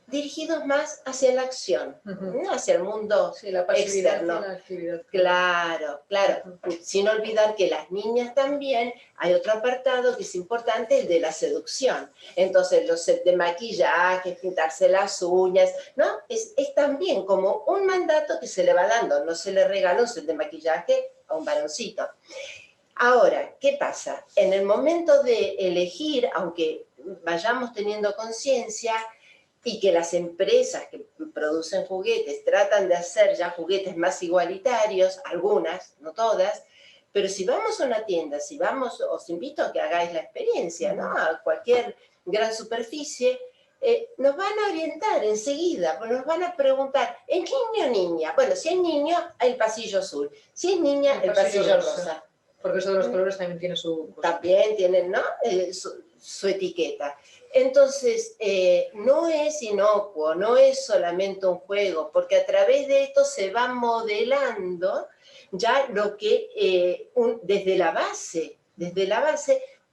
dirigidos más hacia la acción, ¿no? Hacia el mundo la pasividad externo. y la actividad. Claro, claro. Sin olvidar que las niñas también, hay otro apartado que es importante, el de la seducción. Entonces, los sets de maquillaje, pintarse las uñas, ¿no? Es también como un mandato que se le va dando. No se le regala un set de maquillaje a un varoncito. Ahora, ¿qué pasa? En el momento de elegir, aunque vayamos teniendo conciencia, y que las empresas que producen juguetes tratan de hacer ya juguetes más igualitarios, algunas, no todas, pero si vamos a una tienda, si vamos, os invito a que hagáis la experiencia, ¿no? A cualquier gran superficie, nos van a orientar enseguida, pues nos van a preguntar, ¿es niño o niña? Bueno, si es niño, el pasillo azul, si es niña, el pasillo rosa. Porque eso de los colores también tiene su... También tienen, ¿no? Su etiqueta. Entonces, no es inocuo, no es solamente un juego, porque a través de esto se va modelando ya lo que, desde la base,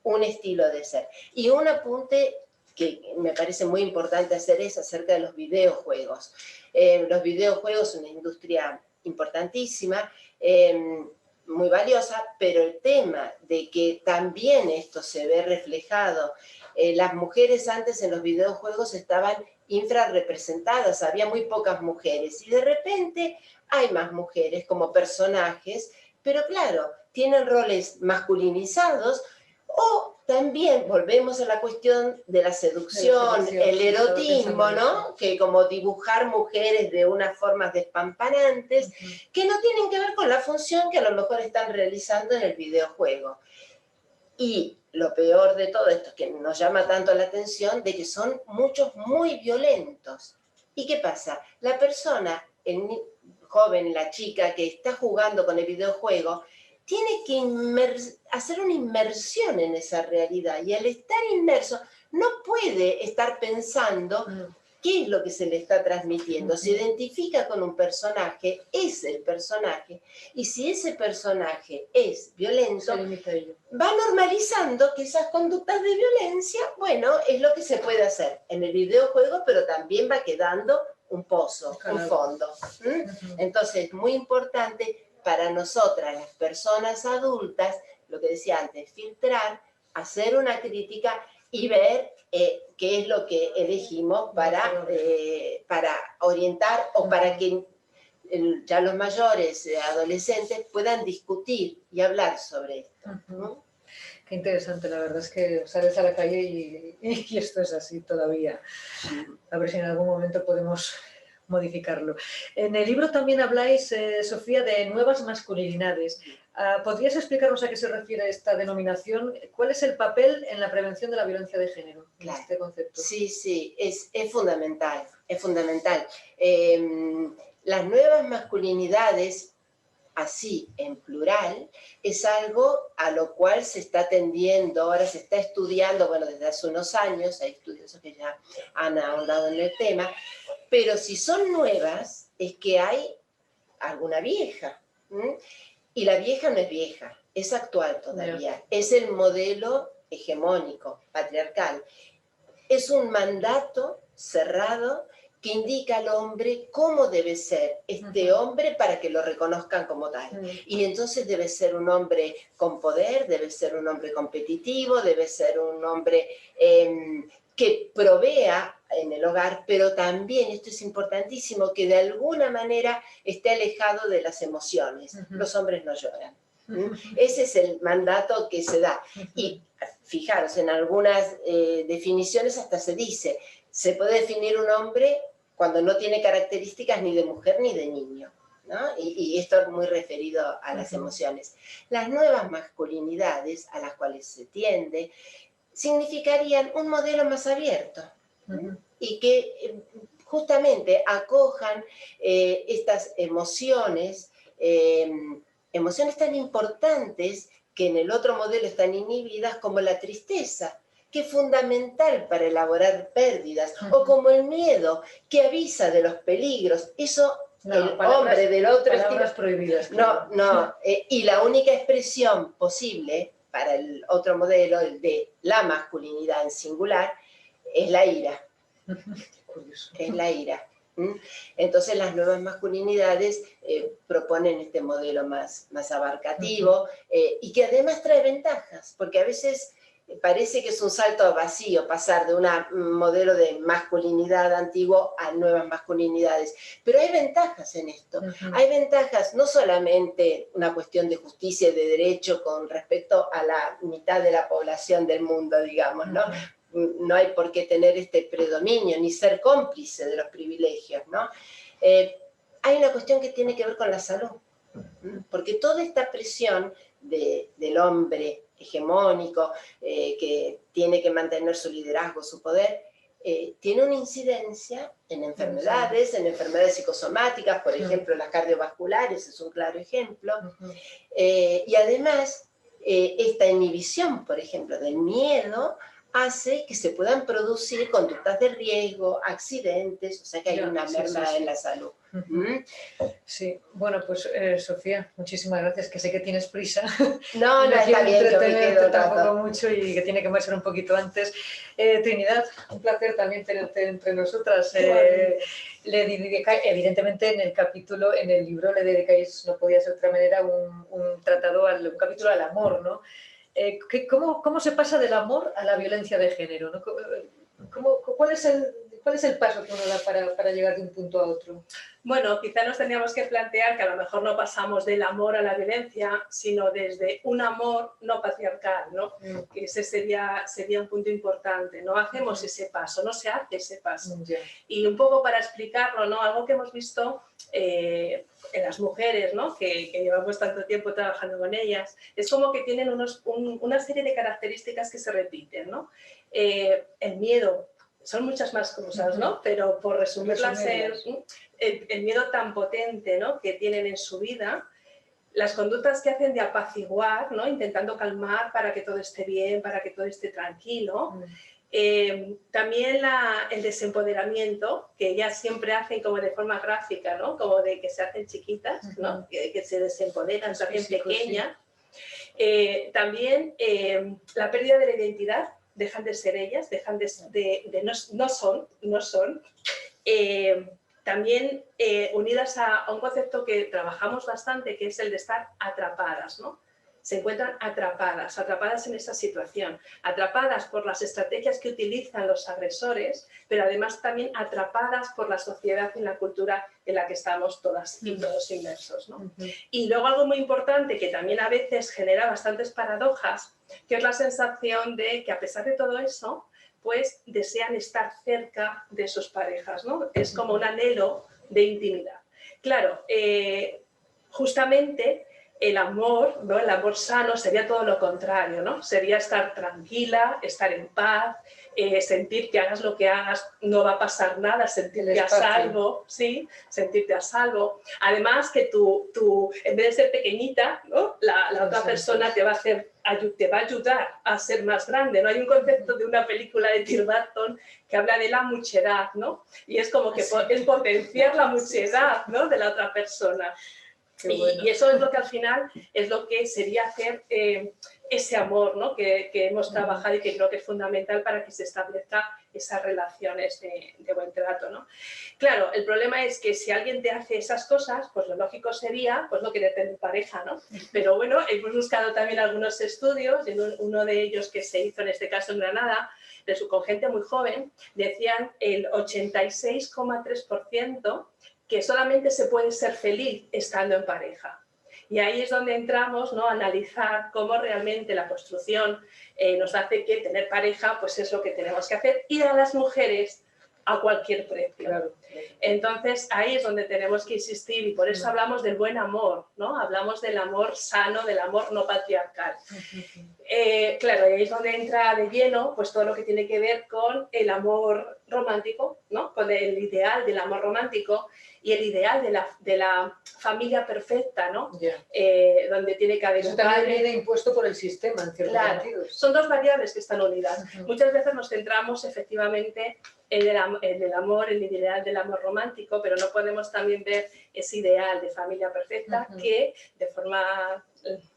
un estilo de ser. Y un apunte que me parece muy importante hacer es acerca de los videojuegos. Los videojuegos son una industria importantísima, muy valiosa, pero el tema de que también esto se ve reflejado, las mujeres antes en los videojuegos estaban infrarrepresentadas, había muy pocas mujeres y de repente hay más mujeres como personajes, pero claro, tienen roles masculinizados o también volvemos a la cuestión de la seducción, el erotismo, ¿no? Que como dibujar mujeres de unas formas despampanantes que no tienen que ver con la función que a lo mejor están realizando en el videojuego. Y lo peor de todo esto, que nos llama tanto la atención, de que son muchos muy violentos. ¿Y qué pasa? La persona, el joven, la chica que está jugando con el videojuego, tiene que hacer una inmersión en esa realidad. Y al estar inmerso, no puede estar pensando qué es lo que se le está transmitiendo. Se identifica con un personaje, es el personaje. Y si ese personaje es violento, va normalizando que esas conductas de violencia, bueno, es lo que se puede hacer en el videojuego, pero también va quedando un pozo, un fondo. Entonces, muy importante para nosotras, las personas adultas, lo que decía antes, filtrar, hacer una crítica y ver qué es lo que elegimos para orientar o para que ya los mayores, adolescentes, puedan discutir y hablar sobre esto. ¿No? Qué interesante, la verdad es que sales a la calle y esto es así todavía. A ver si en algún momento podemos modificarlo. En el libro también habláis, Sofía, de nuevas masculinidades. ¿Podrías explicarnos a qué se refiere esta denominación? ¿Cuál es el papel en la prevención de la violencia de género en este concepto? Sí, es fundamental, es fundamental. Las nuevas masculinidades, así en plural, es algo a lo cual se está tendiendo, ahora se está estudiando, bueno, desde hace unos años, hay estudiosos que ya han ahondado en el tema, pero si son nuevas, es que hay alguna vieja. Y la vieja no es vieja, es actual todavía. Es el modelo hegemónico, patriarcal. Es un mandato cerrado que indica al hombre cómo debe ser este hombre para que lo reconozcan como tal. Y entonces debe ser un hombre con poder, debe ser un hombre competitivo, debe ser un hombre que provea en el hogar, pero también, esto es importantísimo, que de alguna manera esté alejado de las emociones. Los hombres no lloran. Ese es el mandato que se da. Y fijaros, en algunas definiciones hasta se dice, se puede definir un hombre cuando no tiene características ni de mujer ni de niño, ¿no? Y esto es muy referido a las emociones. Las nuevas masculinidades a las cuales se tiende significarían un modelo más abierto y que justamente acojan estas emociones, emociones tan importantes que en el otro modelo están inhibidas, como la tristeza, que es fundamental para elaborar pérdidas, o como el miedo, que avisa de los peligros. Eso el hombre del otro palabras prohibidas. No, no, y la única expresión posible para el otro modelo, el de la masculinidad en singular, es la ira. Es la ira. Entonces las nuevas masculinidades proponen este modelo más abarcativo y que además trae ventajas, porque a veces parece que es un salto vacío pasar de un modelo de masculinidad antiguo a nuevas masculinidades, pero hay ventajas en esto. Hay ventajas, no solamente una cuestión de justicia y de derecho con respecto a la mitad de la población del mundo, digamos, ¿no? No hay por qué tener este predominio ni ser cómplice de los privilegios, ¿no? Hay una cuestión que tiene que ver con la salud, porque toda esta presión del hombre hegemónico que tiene que mantener su liderazgo, su poder, tiene una incidencia en enfermedades psicosomáticas, por ejemplo, las cardiovasculares es un claro ejemplo, y además esta inhibición, por ejemplo, del miedo, hace que se puedan producir conductas de riesgo, accidentes, o sea que hay una merma en la salud. Sí, bueno, pues Sofía, muchísimas gracias, que sé que tienes prisa. No, está bien, yo me quedo tampoco mucho y que tiene que marchar un poquito antes. Trinidad, un placer también tenerte entre nosotras. Evidentemente en el capítulo, en el libro le dedicáis, no podía ser de otra manera, un capítulo al amor, ¿no? ¿Cómo se pasa del amor a la violencia de género, ¿no? ¿Cuál es el paso que uno da para llegar de un punto a otro? Bueno, quizá nos tendríamos que plantear que a lo mejor no pasamos del amor a la violencia, sino desde un amor no patriarcal, ¿no? Que ese sería un punto importante. No hacemos ese paso, no se hace ese paso. Y un poco para explicarlo, ¿no? Algo que hemos visto en las mujeres, ¿no? que llevamos tanto tiempo trabajando con ellas, es como que tienen una serie de características que se repiten, ¿no? El miedo, son muchas más cosas, ¿no? Pero por resumirlas, el miedo tan potente, ¿no? que tienen en su vida, las conductas que hacen de apaciguar, ¿no? intentando calmar para que todo esté bien, para que todo esté tranquilo. También el desempoderamiento, que ellas siempre hacen como de forma gráfica, ¿no? como de que se hacen chiquitas, ¿no? que se desempoderan también pequeñas. También la pérdida de la identidad, dejan de ser ellas, dejan no son. También unidas a un concepto que trabajamos bastante, que es el de estar atrapadas, ¿no? Se encuentran atrapadas en esa situación, atrapadas por las estrategias que utilizan los agresores, pero además también atrapadas por la sociedad y la cultura en la que estamos todas y todos inmersos, ¿no? Y luego algo muy importante que también a veces genera bastantes paradojas, que es la sensación de que a pesar de todo eso, pues desean estar cerca de sus parejas, ¿no? Es como un anhelo de intimidad. Claro, justamente el amor, ¿no? El amor sano sería todo lo contrario, ¿no? Sería estar tranquila, estar en paz, sentir que hagas lo que hagas, no va a pasar nada, sentirte a salvo, ¿sí? Sentirte a salvo. Además que tú en vez de ser pequeñita, ¿no? la otra persona te va a ayudar a ser más grande, ¿no? Hay un concepto de una película de Tim Burton que habla de la muchedad, ¿no? Y es como que es potenciar la muchedad, ¿no? de la otra persona. Y eso es lo que al final es lo que sería hacer ese amor, ¿no? que hemos trabajado y que creo que es fundamental para que se establezca esas relaciones de buen trato, ¿no? Claro, el problema es que si alguien te hace esas cosas, pues lo lógico sería pues no querer tener pareja, ¿no? Pero bueno, hemos buscado también algunos estudios, y uno de ellos que se hizo en este caso en Granada, con gente muy joven, decían el 86,3% que solamente se puede ser feliz estando en pareja. Y ahí es donde entramos, ¿no? A analizar cómo realmente la construcción nos hace que tener pareja pues es lo que tenemos que hacer. Y a las mujeres a cualquier precio. Claro. Entonces ahí es donde tenemos que insistir y por eso hablamos del buen amor, ¿no? Hablamos del amor sano, del amor no patriarcal. Claro, y ahí es donde entra de lleno pues todo lo que tiene que ver con el amor romántico, ¿no? Con el ideal del amor romántico y el ideal de la familia perfecta, ¿no? Yeah. Donde tiene que haber Eso un también padre. viene impuesto por el sistema, en ciertos Claro, sentidos. son dos variables que están unidas. Ujú. Muchas veces nos centramos efectivamente en el amor, en el ideal del amor romántico, pero no podemos también ver ese ideal de familia perfecta que de forma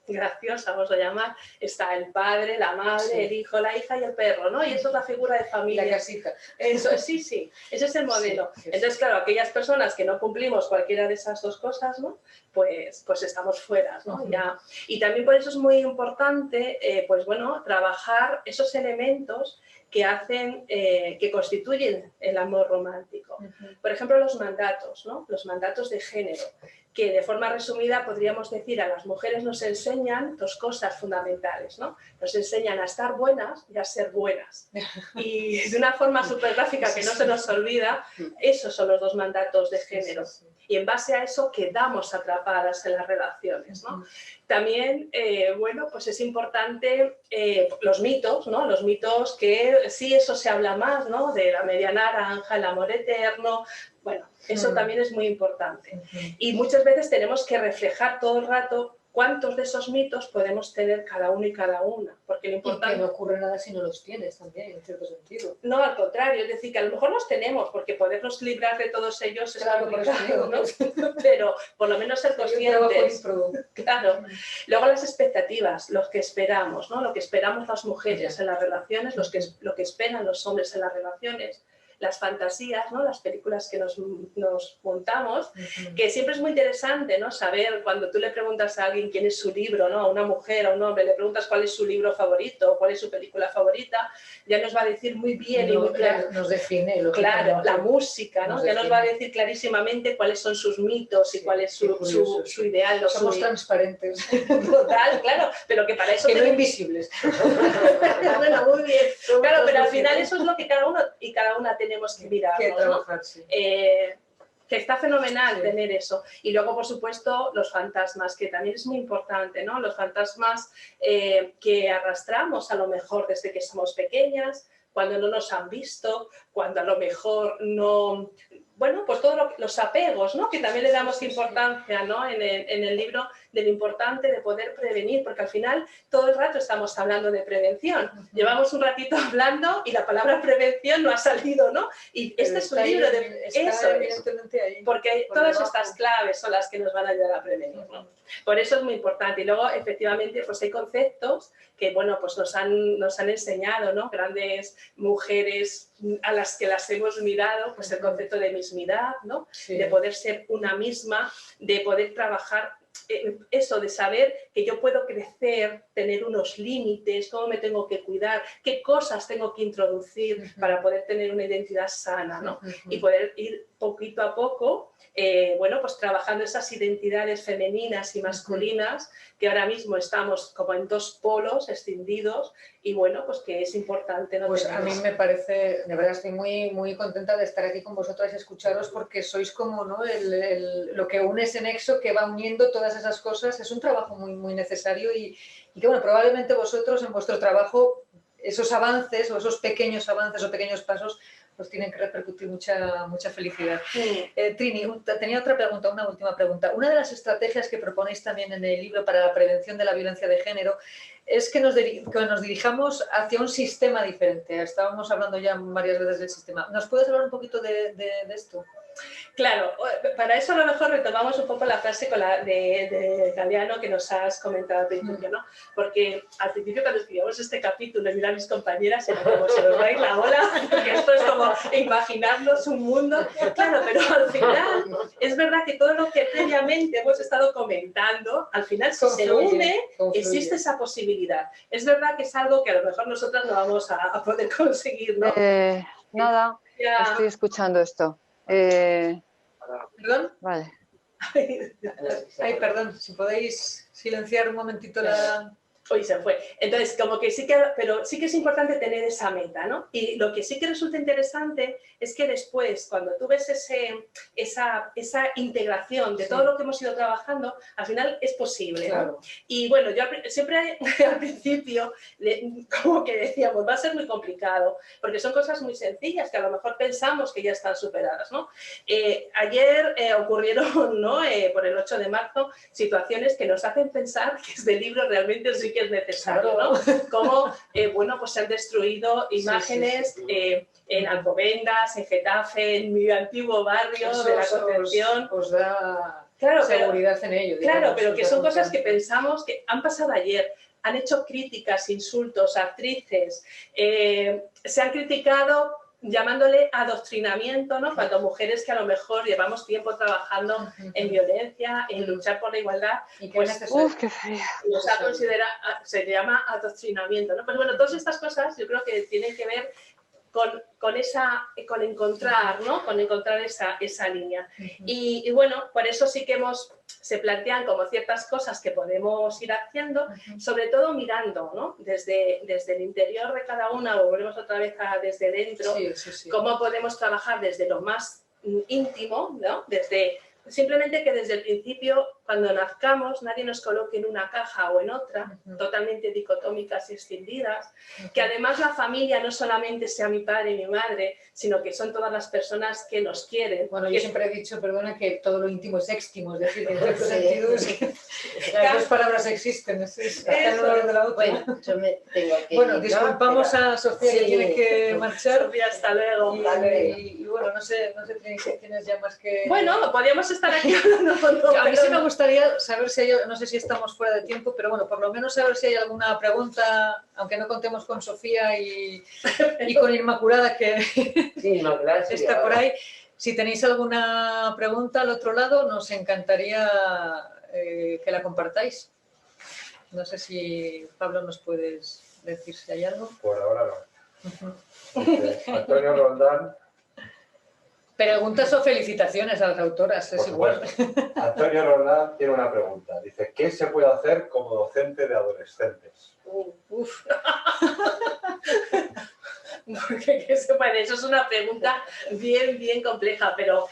graciosa, vamos a llamar, está el padre, la madre, el hijo, la hija y el perro, ¿no? Y eso es la figura de familia. La casita. Eso, sí, sí, ese es el modelo. Sí. Entonces, claro, aquellas personas que no cumplimos cualquiera de esas dos cosas, ¿no? Pues estamos fuera, ¿no? Ya. Y también por eso es muy importante, pues bueno, trabajar esos elementos que hacen, que constituyen el amor romántico. Por ejemplo, los mandatos, ¿no? Los mandatos de género, que de forma resumida podríamos decir a las mujeres nos enseñan dos cosas fundamentales, ¿no? Nos enseñan a estar buenas y a ser buenas. Y de una forma súper gráfica que no se nos olvida, esos son los dos mandatos de género. Y en base a eso quedamos atrapadas en las relaciones, ¿no? También, bueno, pues es importante los mitos, ¿no? Los mitos que sí, eso se habla más, ¿no? De la media naranja, el amor eterno. Bueno, eso también es muy importante. Y muchas veces tenemos que reflejar todo el rato cuántos de esos mitos podemos tener cada uno y cada una. Porque lo importante... Y que no ocurre nada si no los tienes también, en cierto sentido. No, al contrario, es decir, que a lo mejor los tenemos, porque podernos librar de todos ellos es claro, complicado, ¿no? Pero por lo menos ser conscientes. Claro. Luego las expectativas, lo que esperamos, ¿no? Lo que esperamos las mujeres en las relaciones, lo que esperan los hombres en las relaciones. Las fantasías, ¿no? Las películas que nos montamos, que siempre es muy interesante, ¿no? Saber cuando tú le preguntas a alguien quién es su libro, ¿no? A una mujer, a un hombre, le preguntas cuál es su libro favorito, cuál es su película favorita, ya nos va a decir muy bien y muy claro. Nos define. Claro, la música, ¿no? Ya nos va a decir clarísimamente cuáles son sus mitos y cuál es su ideal. Somos transparentes. Total, claro, pero que para eso... Que no invisibles. Bueno, muy bien. Claro, pero al final eso es lo que cada uno y cada una tenemos que mirar, que trabajar, ¿no? sí. Que está fenomenal tener eso. Y luego, por supuesto, los fantasmas, que también es muy importante, ¿no? Los fantasmas que arrastramos a lo mejor desde que somos pequeñas, cuando no nos han visto, cuando a lo mejor no... Bueno, pues todos los apegos, ¿no? Que también le damos importancia, ¿no? En el libro, de lo importante de poder prevenir, porque al final todo el rato estamos hablando de prevención. Llevamos un ratito hablando y la palabra prevención no ha salido, ¿no? Y este es un libro de... Eso es, porque todas estas claves son las que nos van a ayudar a prevenir, ¿no? Por eso es muy importante. Y luego, efectivamente, pues hay conceptos que, bueno, pues nos han enseñado, ¿no? Grandes mujeres a las que las hemos mirado, pues el concepto de mismidad, ¿no? Sí. De poder ser una misma, de poder trabajar eso, de saber que yo puedo crecer, tener unos límites, cómo me tengo que cuidar, qué cosas tengo que introducir para poder tener una identidad sana, ¿no? Y poder ir poquito a poco, bueno, pues trabajando esas identidades femeninas y masculinas que ahora mismo estamos como en dos polos escindidos y bueno, pues que es importante. ¿No? Pues a mí me parece, de verdad estoy muy, muy contenta de estar aquí con vosotras y escucharos porque sois como, ¿no? Lo que une ese nexo que va uniendo todas esas cosas. Es un trabajo muy, muy necesario y que bueno, probablemente vosotros en vuestro trabajo esos avances o esos pequeños avances o pequeños pasos pues tienen que repercutir mucha felicidad. Sí. Trini, tenía otra pregunta, una última pregunta. Una de las estrategias que proponéis también en el libro para la prevención de la violencia de género es que nos dirijamos hacia un sistema diferente. Estábamos hablando ya varias veces del sistema. ¿Nos puedes hablar un poquito de esto? Claro, para eso a lo mejor retomamos un poco la frase de Galeano que nos has comentado al principio, ¿no? Porque al principio cuando escribíamos este capítulo y mira a mis compañeras, era como se nos va a ir la ola, porque esto es como imaginarnos un mundo. Claro, pero al final es verdad que todo lo que previamente hemos estado comentando, al final si se une, existe esa posibilidad. Es verdad que es algo que a lo mejor nosotras no vamos a poder conseguir, ¿no? Nada, estoy escuchando esto. ¿Perdón? Vale. Ay, perdón, si podéis silenciar un momentito la... Hoy se fue. Entonces, como que sí que, pero sí que es importante tener esa meta, ¿no? Y lo que sí que resulta interesante es que después, cuando tú ves esa integración de todo lo que hemos ido trabajando, al final es posible, ¿no? Y bueno, yo siempre al principio, como que decíamos, va a ser muy complicado, porque son cosas muy sencillas que a lo mejor pensamos que ya están superadas, ¿no? Ayer ocurrieron, ¿no? Por el 8 de marzo, situaciones que nos hacen pensar que este libro realmente sí que es necesario, ¿no? Como, bueno, pues se han destruido imágenes en Alcobendas, en Getafe, en mi antiguo barrio de la Concepción. Os da seguridad en ello. Claro, pero que son cosas que pensamos que han pasado ayer. Han hecho críticas, insultos, actrices, se han criticado llamándole adoctrinamiento, ¿no? Cuando mujeres que a lo mejor llevamos tiempo trabajando en violencia, en luchar por la igualdad, pues qué feo. se llama adoctrinamiento, ¿no? Pues bueno, todas estas cosas yo creo que tienen que ver con encontrar, ¿no? Con encontrar esa línea. Y bueno, por eso sí que se plantean como ciertas cosas que podemos ir haciendo, sobre todo mirando, ¿no? Desde el interior de cada una, o volvemos otra vez desde dentro, cómo podemos trabajar desde lo más íntimo, ¿no? Simplemente que desde el principio, cuando nazcamos, nadie nos coloque en una caja o en otra, totalmente dicotómicas y escindidas, que además la familia no solamente sea mi padre y mi madre, sino que son todas las personas que nos quieren. Bueno, yo siempre he dicho, perdona, que todo lo íntimo es éxtimo, es decir, en cierto sentido es que las dos palabras existen, están una de la otra. Bueno, yo me tengo que Bueno, disculpamos a Sofía que tiene que marchar. Sofía, hasta luego. Y bueno, no sé si tienes ya más que... Bueno, podríamos estar aquí hablando con todo. A mí sí me gustaría saber si hay, no sé si estamos fuera de tiempo, pero bueno, por lo menos saber si hay alguna pregunta, aunque no contemos con Sofía y con Inmaculada, que está por ahí. Si tenéis alguna pregunta al otro lado, nos encantaría que la compartáis. No sé si, Pablo, nos puedes decir si hay algo. Por ahora no. Antonio Roldán. Preguntas o felicitaciones a las autoras, es igual. Antonio Roldán tiene una pregunta. Dice, ¿qué se puede hacer como docente de adolescentes? Porque eso es una pregunta bien compleja, pero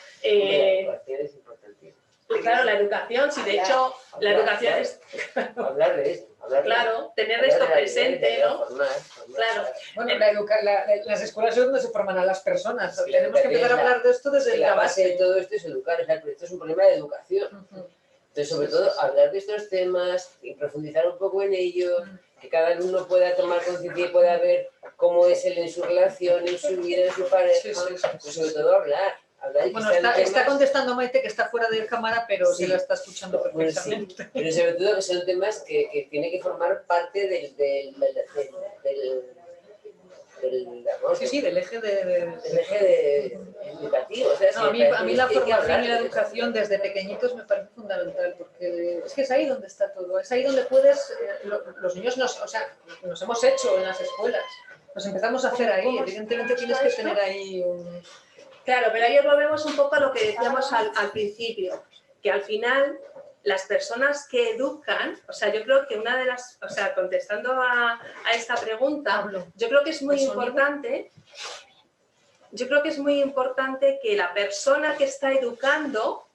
claro, la educación, sí, de hecho, la educación es hablar de esto, claro, tener esto presente, ¿no? Claro. Bueno, las escuelas es donde se forman a las personas. Tenemos que empezar a hablar de esto desde la base. De todo esto es educar, esto es un problema de educación. Entonces, sobre todo, hablar de estos temas y profundizar un poco en ellos, que cada alumno pueda tomar conciencia y pueda ver cómo es él en su relación, en su vida, en su pareja, pues sobre todo hablar. Bueno, está contestando Maite, que está fuera de cámara, pero sí lo está escuchando perfectamente. Pues sí. Pero sobre todo que son temas que tienen que formar parte del eje educativo. O sea, no, a mí la formación y la educación desde pequeñitos me parece fundamental, porque es que es ahí donde está todo, es ahí donde puedes, los niños nos hemos hecho en las escuelas, nos empezamos a hacer ahí, evidentemente tienes que tener ahí un... Claro, pero ahí volvemos un poco a lo que decíamos al principio, que al final las personas que educan, o sea, yo creo que una de las, o sea, contestando a esta pregunta, yo creo que es muy importante, que la persona que está educando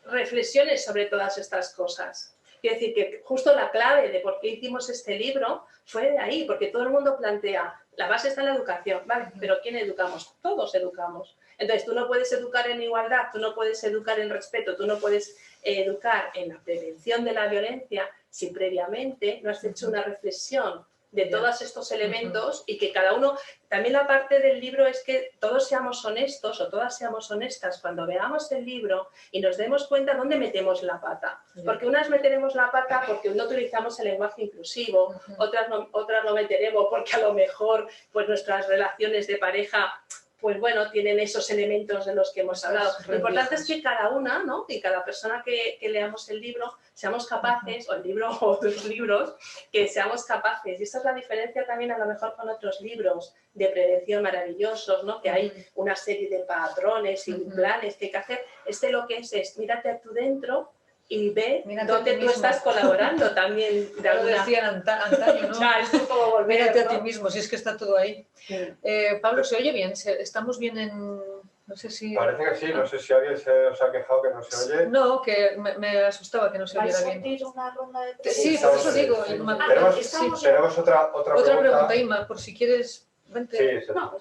reflexione sobre todas estas cosas. Quiero decir que justo la clave de por qué hicimos este libro fue de ahí, porque todo el mundo plantea, la base está en la educación, ¿vale? Pero ¿quién educamos? Todos educamos. Entonces, tú no puedes educar en igualdad, tú no puedes educar en respeto, tú no puedes educar en la prevención de la violencia si previamente no has hecho una reflexión de todos estos elementos y que cada uno, también la parte del libro es que todos seamos honestos o todas seamos honestas cuando veamos el libro y nos demos cuenta dónde metemos la pata. Porque unas meteremos la pata porque no utilizamos el lenguaje inclusivo, otras no meteremos porque a lo mejor pues nuestras relaciones de pareja pues bueno, tienen esos elementos de los que hemos hablado. Lo importante es que cada una, ¿no? Y cada persona que leamos el libro, seamos capaces, o el libro o otros libros, que seamos capaces. Y esa es la diferencia también a lo mejor con otros libros de prevención maravillosos, ¿no? Que hay una serie de patrones y planes que hay que hacer. Lo que es mírate a tú dentro y ve Mírate a dónde ti tú mismo. estás colaborando también. De Ya lo alguna... decían antaño, ¿no? Ya, esto es como volver, Mírate a ti ¿no? mismo, si es que está todo ahí. Pablo, ¿se oye bien? ¿Estamos bien en...? No sé si... Parece que sí, no sé si alguien se os ha quejado que no se oye. No, que me asustaba que no se oyera bien. ¿Vais a abrir una ronda de Sí, por por eso digo. sí. Inma. Tenemos otra Otra pregunta. pregunta, Inma, por si quieres... Vente. Sí, No,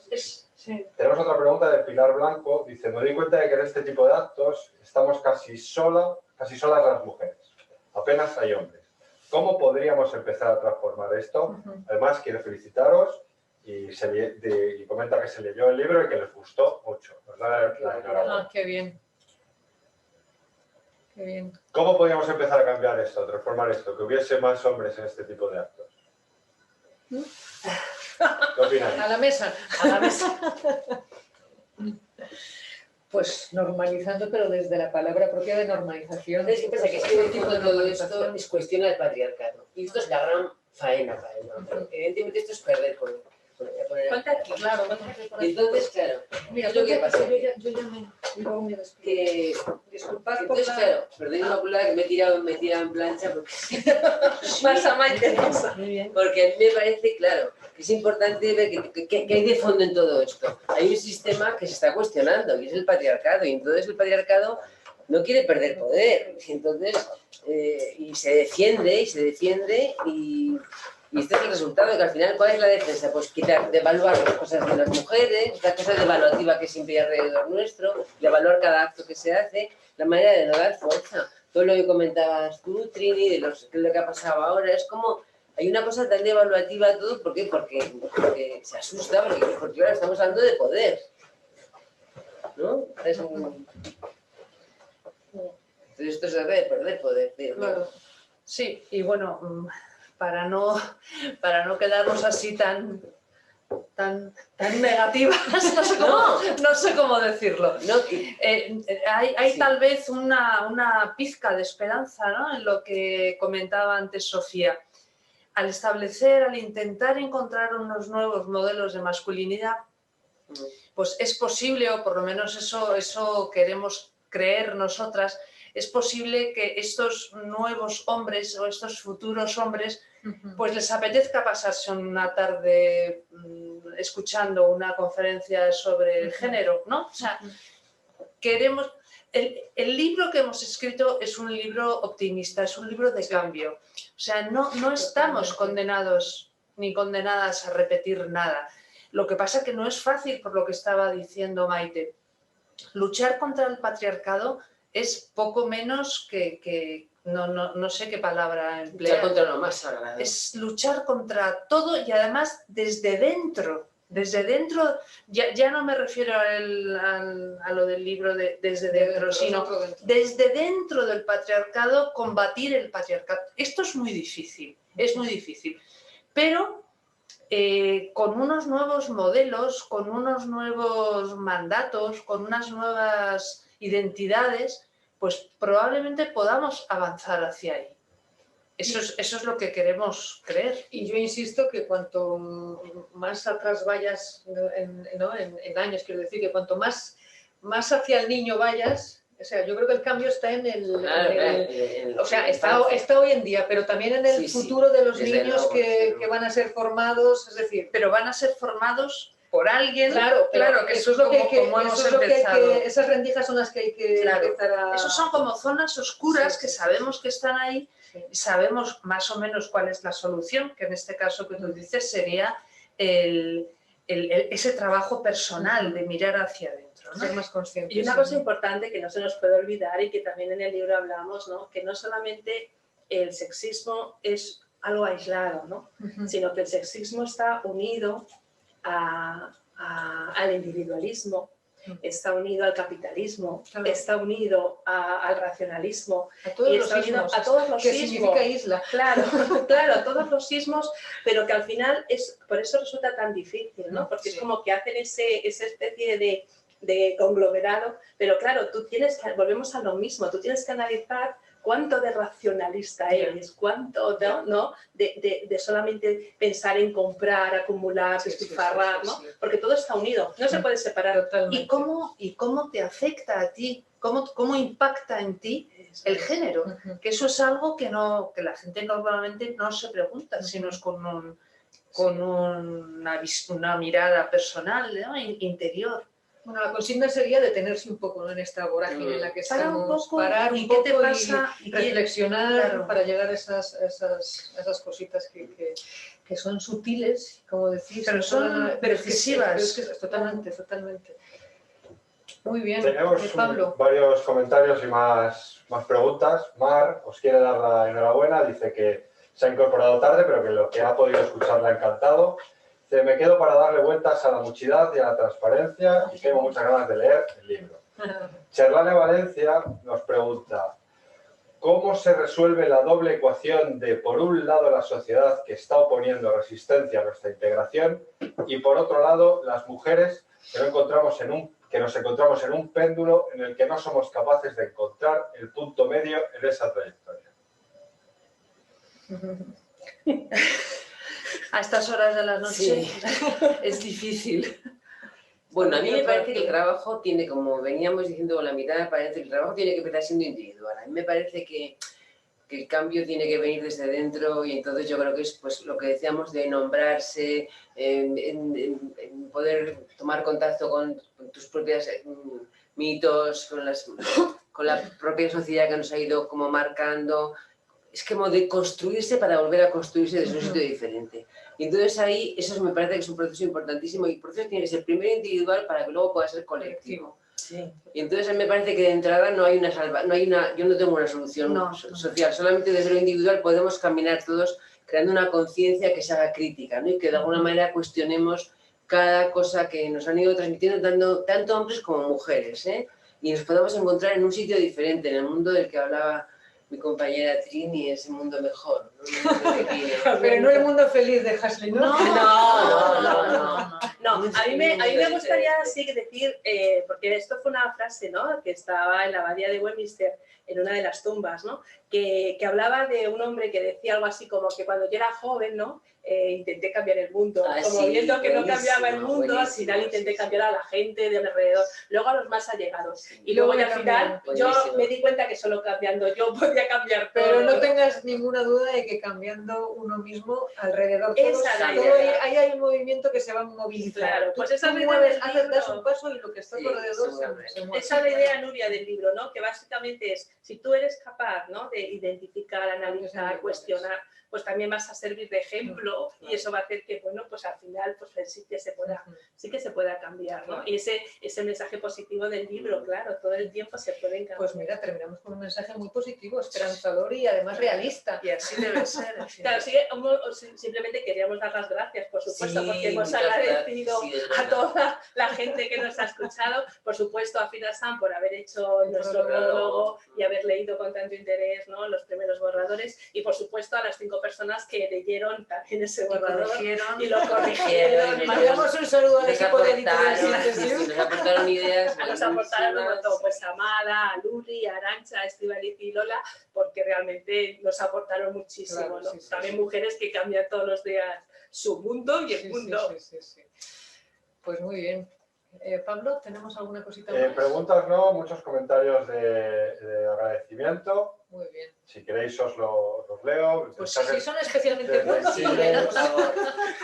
sí. tenemos otra pregunta de Pilar Blanco. Dice, me doy cuenta de que en este tipo de actos estamos casi solas las mujeres. Apenas hay hombres. ¿Cómo podríamos empezar a transformar esto? Además, quiero felicitaros y comenta que se leyó el libro y que les gustó mucho. Os da la enhorabuena. Ah, qué bien. Qué bien. ¿Cómo podríamos empezar a cambiar esto, a transformar esto? Que hubiese más hombres en este tipo de actos. ¿Qué opináis? A la mesa. A la mesa. Pues normalizando, pero desde la palabra propia de normalización. ¿Sabes qué pasa? Que este tipo de todo esto normalización. es cuestión del patriarcado. Y esto es la gran faena. Pero evidentemente esto es perder con Ponte aquí. Claro, Entonces, claro, mira, es lo que pasa. yo ya me... luego me despido. Que, Disculpad por entonces, la... claro, perdón Inmaculada que me he tirado en plancha porque, Pasa, Maite, pasa. Muy bien. porque a mí me parece, claro, que es importante ver que hay de fondo en todo esto. Hay un sistema que se está cuestionando y es el patriarcado. Y entonces el patriarcado no quiere perder poder. Entonces, y se defiende y este es el resultado, que al final, ¿cuál es la defensa? Pues quitar, devaluar las cosas de las mujeres, la cosa devaluativa que siempre hay alrededor nuestro, devaluar cada acto que se hace, la manera de no dar fuerza. Todo lo que comentabas tú, Trini, de lo que ha pasado ahora, es como, hay una cosa tan devaluativa todo, ¿por qué? Porque se asusta, porque claro, estamos hablando de poder, ¿no? Entonces esto se trata de perder poder, ¿no? Claro. Sí, y bueno, para no quedarnos así tan negativas, no sé cómo decirlo. No, Hay sí. tal vez una pizca de esperanza, ¿no? En lo que comentaba antes Sofía. Al intentar encontrar unos nuevos modelos de masculinidad, pues es posible, o por lo menos eso queremos creer nosotras, es posible que estos nuevos hombres o estos futuros hombres pues les apetezca pasarse una tarde escuchando una conferencia sobre el género, ¿no? O sea, queremos... El libro que hemos escrito es un libro optimista, es un libro de cambio. O sea, no estamos condenados ni condenadas a repetir nada. Lo que pasa que no es fácil, por lo que estaba diciendo Maite. Luchar contra el patriarcado es poco menos que no sé qué palabra emplear. luchar contra lo más sagrado. Es luchar contra todo y además desde dentro. Desde dentro, ya no me refiero a lo del libro de desde dentro, sino desde dentro del patriarcado, combatir el patriarcado. Esto es muy difícil, pero con unos nuevos modelos, con unos nuevos mandatos, con unas nuevas identidades, pues probablemente podamos avanzar hacia ahí. Eso es lo que queremos creer. Y yo insisto que cuanto más atrás vayas en años, quiero decir que cuanto más hacia el niño vayas, o sea, yo creo que el cambio está en el o sea, está hoy en día, pero también en el futuro de los niños que van a ser formados, es decir, pero van a ser formados por alguien. Claro, que eso es lo que hay que, esas rendijas son las que hay que empezar a... Esos son como zonas oscuras que sabemos que están ahí, y sabemos más o menos cuál es la solución, que en este caso que tú dices sería ese trabajo personal de mirar hacia adentro, ¿no? Ser más conscientes. Y una cosa importante que no se nos puede olvidar y que también en el libro hablamos, ¿no? Que no solamente el sexismo es algo aislado, ¿no? Sino que el sexismo está unido al individualismo, está unido al capitalismo, está unido al racionalismo, a todos y los está unido sismos, a todos los que sismos. significa isla. Claro, a todos los sismos, pero que al final por eso resulta tan difícil, ¿no? Porque es como que hacen esa especie de conglomerado, pero claro, volvemos a lo mismo, tú tienes que analizar cuánto de racionalista eres, cuánto de solamente pensar en comprar, acumular, despilfarrar, ¿no? Porque todo está unido, no se puede separar. ¿Y cómo te afecta a ti? ¿Cómo impacta en ti el género, Ujú. que eso es algo que la gente normalmente no se pregunta, sino es con una mirada personal, ¿no? Interior. Bueno, la consigna sería detenerse un poco, ¿no?, en esta vorágine en la que Parar un estamos. poco, Parar un ¿y qué te poco pasa? y reflexionar Claro. para llegar a esas cositas que son sutiles, como decís. Pero son decisivas. Totalmente, totalmente. Muy bien, Tenemos Pablo. varios comentarios y más preguntas. Mar os quiere dar la enhorabuena, dice que se ha incorporado tarde, pero que lo que ha podido escuchar le ha encantado. Dice, me quedo para darle vueltas a la muchidad y a la transparencia y tengo muchas ganas de leer el libro. Cherlane Valencia nos pregunta, ¿cómo se resuelve la doble ecuación de, por un lado, la sociedad que está oponiendo resistencia a nuestra integración y, por otro lado, las mujeres que nos encontramos en un péndulo en el que no somos capaces de encontrar el punto medio en esa trayectoria? A estas horas de la noche Sí. es difícil. Bueno, a mí me parece que el trabajo tiene, como veníamos diciendo con la mitad, me parece que el trabajo tiene que empezar siendo individual. A mí me parece que el cambio tiene que venir desde dentro y entonces yo creo que es pues lo que decíamos de nombrarse, en poder tomar contacto con tus propios mitos, con la propia sociedad que nos ha ido como marcando. Es como de construirse para volver a construirse desde un sitio diferente. Y entonces ahí, eso me parece que es un proceso importantísimo y el proceso tiene que ser primero individual para que luego pueda ser colectivo. Sí. Y entonces me parece que de entrada no hay yo no tengo una solución social, solamente desde lo individual podemos caminar todos creando una conciencia que se haga crítica, ¿no? Y que de alguna manera cuestionemos cada cosa que nos han ido transmitiendo tanto hombres como mujeres, ¿eh? Y nos podamos encontrar en un sitio diferente, en el mundo del que hablaba mi compañera Trini, ese mundo mejor, ¿no? Pero no el mundo feliz de Hasley, ¿no? No, a mí me gustaría sí decir, porque esto fue una frase, ¿no?, que estaba en la abadía de Westminster, en una de las tumbas, ¿no?, que hablaba de un hombre que decía algo así como que cuando yo era joven, ¿no?, intenté cambiar el mundo, como sí, viendo que no cambiaba el mundo, al final intenté cambiar a la gente de alrededor, luego a los más allegados, y luego ya al final yo me di cuenta que solo cambiando yo podía cambiar todo. Pero no tengas ninguna duda de que cambiando uno mismo alrededor, ahí hay un movimiento que se va a movilizar. Claro, pues esa das un paso y lo que está alrededor se mueve. Esa es la idea, Nuria, del libro, ¿no?, que básicamente es, si tú eres capaz, ¿no?, de identificar, analizar, cuestionar, pues también vas a servir de ejemplo y eso va a hacer que, bueno, pues al final pues sí que se pueda cambiar, ¿no? Y ese mensaje positivo del libro, claro, todo el tiempo se puede cambiar. Pues mira, terminamos con un mensaje muy positivo, esperanzador y además realista. Y así debe ser. Claro, simplemente queríamos dar las gracias, por supuesto, porque hemos agradecido a toda la gente que nos ha escuchado, por supuesto a Fina Sam por haber hecho nuestro prólogo y haber leído con tanto interés, ¿no?, los primeros borradores, y por supuesto a las 5 personas que leyeron también ese borrador y lo corrigieron. Mandamos un saludo al equipo de Editorial Síntesis. Nos aportaron ideas. Nos aportaron un montón, pues a Amada, a Luli, a Arantxa, a Estíbaliz y Lola, porque realmente nos aportaron muchísimo, claro, ¿no? Sí. También mujeres que cambian todos los días su mundo y el mundo. Sí. Pues muy bien. Pablo, ¿tenemos alguna cosita más? Preguntas no, muchos comentarios de agradecimiento. Muy bien. Si queréis os los leo. Pues si son especialmente buenos, sí, por favor.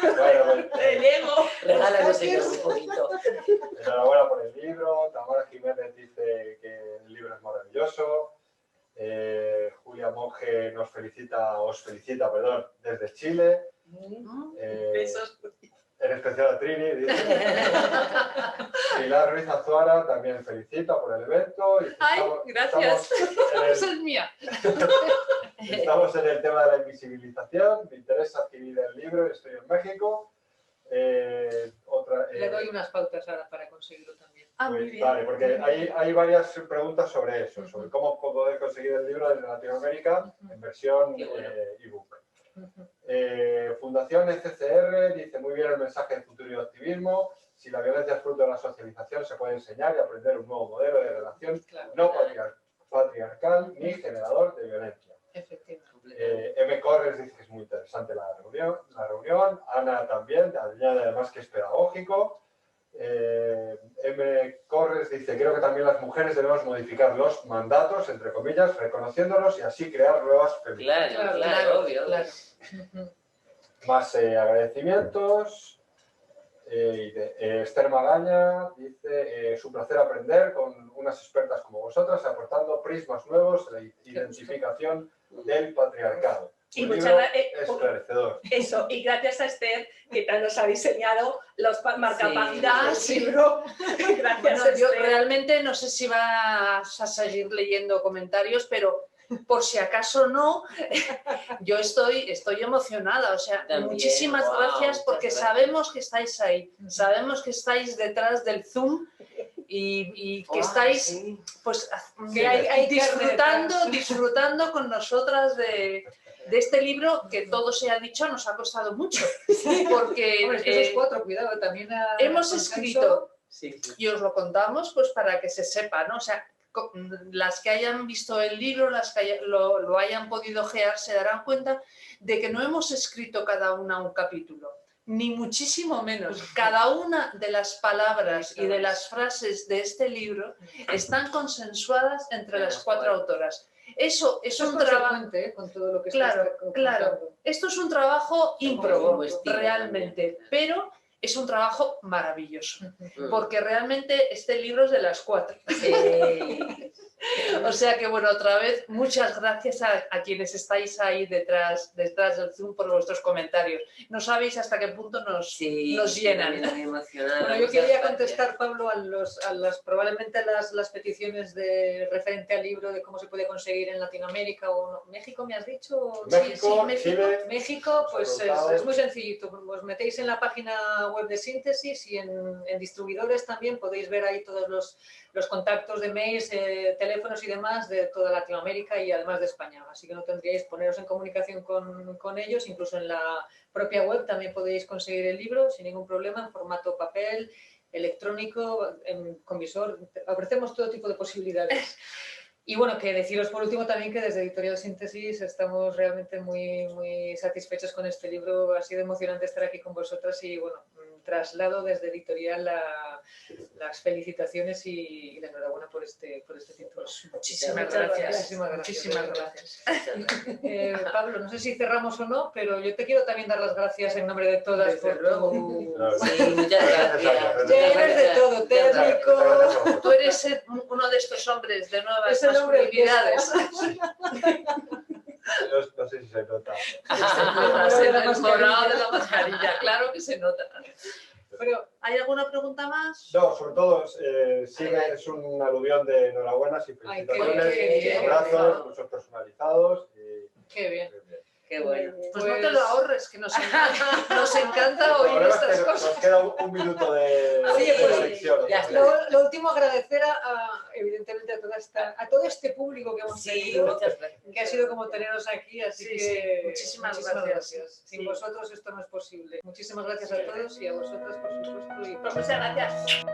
Bueno, regálanos un poquito. Enhorabuena por el libro. Tamara Jiménez dice que el libro es maravilloso. Julia Monge os felicita, desde Chile. Besos. En especial a Trini, dice. Pilar Ruiz Azuara también felicita por el evento. Y gracias. Esa es mía. Estamos en el tema de la invisibilización. Me interesa adquirir el libro. Estoy en México. Le doy unas pautas ahora para conseguirlo también. Pues, vale, porque hay varias preguntas sobre eso, sobre cómo poder conseguir el libro desde Latinoamérica en versión ebook. Fundación ECCR dice muy bien el mensaje de futuro y optimismo. Si la violencia es fruto de la socialización, se puede enseñar y aprender un nuevo modelo de relación no patriarcal ni generador de violencia. Efectivamente. M. Corres dice que es muy interesante la reunión. Ana también, añade además que es pedagógico. M. Corres dice, creo que también las mujeres debemos modificar los mandatos, entre comillas, reconociéndolos y así crear nuevas feministas. Claro, obvio. claro. Más agradecimientos. Esther Magaña dice, es un placer aprender con unas expertas como vosotras, aportando prismas nuevos en la identificación del patriarcado. Y Un muchas libro gracias. esclarecedor. Eso, y gracias a Esther, que tal nos ha diseñado los marcapáginas Sí. del libro. Gracias, Bueno, yo Esther. realmente no sé si vas a seguir leyendo comentarios, pero por si acaso no, yo estoy emocionada. O sea, También, muchísimas wow, gracias porque muchas gracias. sabemos que estáis ahí, sabemos que estáis detrás del Zoom y que estáis Sí. pues Que hay disfrutando con nosotras de este libro que todo se ha dicho nos ha costado mucho. Porque Hombre, es que esos 4, cuidado, también hemos con escrito Sí. y os lo contamos pues para que se sepa, ¿no? O sea, las que hayan visto el libro, las que lo hayan podido ojear, se darán cuenta de que no hemos escrito cada una un capítulo, ni muchísimo menos. Cada una de las palabras y de las frases de este libro están consensuadas entre las 4 autoras. Eso es un trabajo. con todo lo que Claro, estás contando. claro. Esto es un trabajo ímprobo, Como estilo realmente, también. pero es un trabajo maravilloso, Mm. porque realmente este libro es de las 4. O sea que, bueno, otra vez, muchas gracias a quienes estáis ahí detrás del Zoom por vuestros comentarios. No sabéis hasta qué punto nos llenan. También muy emocionada. Bueno, yo Muchas quería gracias. contestar, Pablo, probablemente las peticiones referente al libro de cómo se puede conseguir en Latinoamérica o no. ¿México me has dicho? México, Chile. México, pues Resultados. es muy sencillito. Os metéis en la página web de Síntesis y en distribuidores también podéis ver ahí todos los contactos de mails, teléfonos y demás de toda Latinoamérica y además de España. Así que no tendríais poneros en comunicación con ellos, incluso en la propia web también podéis conseguir el libro sin ningún problema en formato papel, electrónico, con visor. Ofrecemos todo tipo de posibilidades. Y bueno, que deciros por último también que desde Editorial Síntesis estamos realmente muy, muy satisfechos con este libro. Ha sido emocionante estar aquí con vosotras y bueno, traslado desde Editorial las felicitaciones y la enhorabuena por este título. Muchísimas gracias. Muchísimas gracias. Pablo, no sé si cerramos o no, pero yo te quiero también dar las gracias en nombre de todas Desde por luego. Sí, muchas gracias. Llenos de todo, técnico. Tú eres uno de estos hombres de nuevas Es el hombre masculinidades. No sé si se nota. El morado de la mascarilla, claro que se nota. Pero ¿Hay alguna pregunta más? No, sobre todo, es un aluvión de enhorabuenas y Ay, felicitaciones, qué bien. abrazos, muchos personalizados. qué bien. Qué bueno. Pues no te lo ahorres, que nos encanta El oír problema es estas que cosas. nos queda un minuto de Oye, pues, lección. ya Lo último, agradecer evidentemente a todo este público que hemos Sí, tenido, muchas gracias. que ha sido como teneros aquí, así Sí, que sí. Muchísimas gracias. gracias. Sin Sí. vosotros esto no es posible. Muchísimas gracias a todos y a vosotras, por supuesto. Y Pues muchas gracias.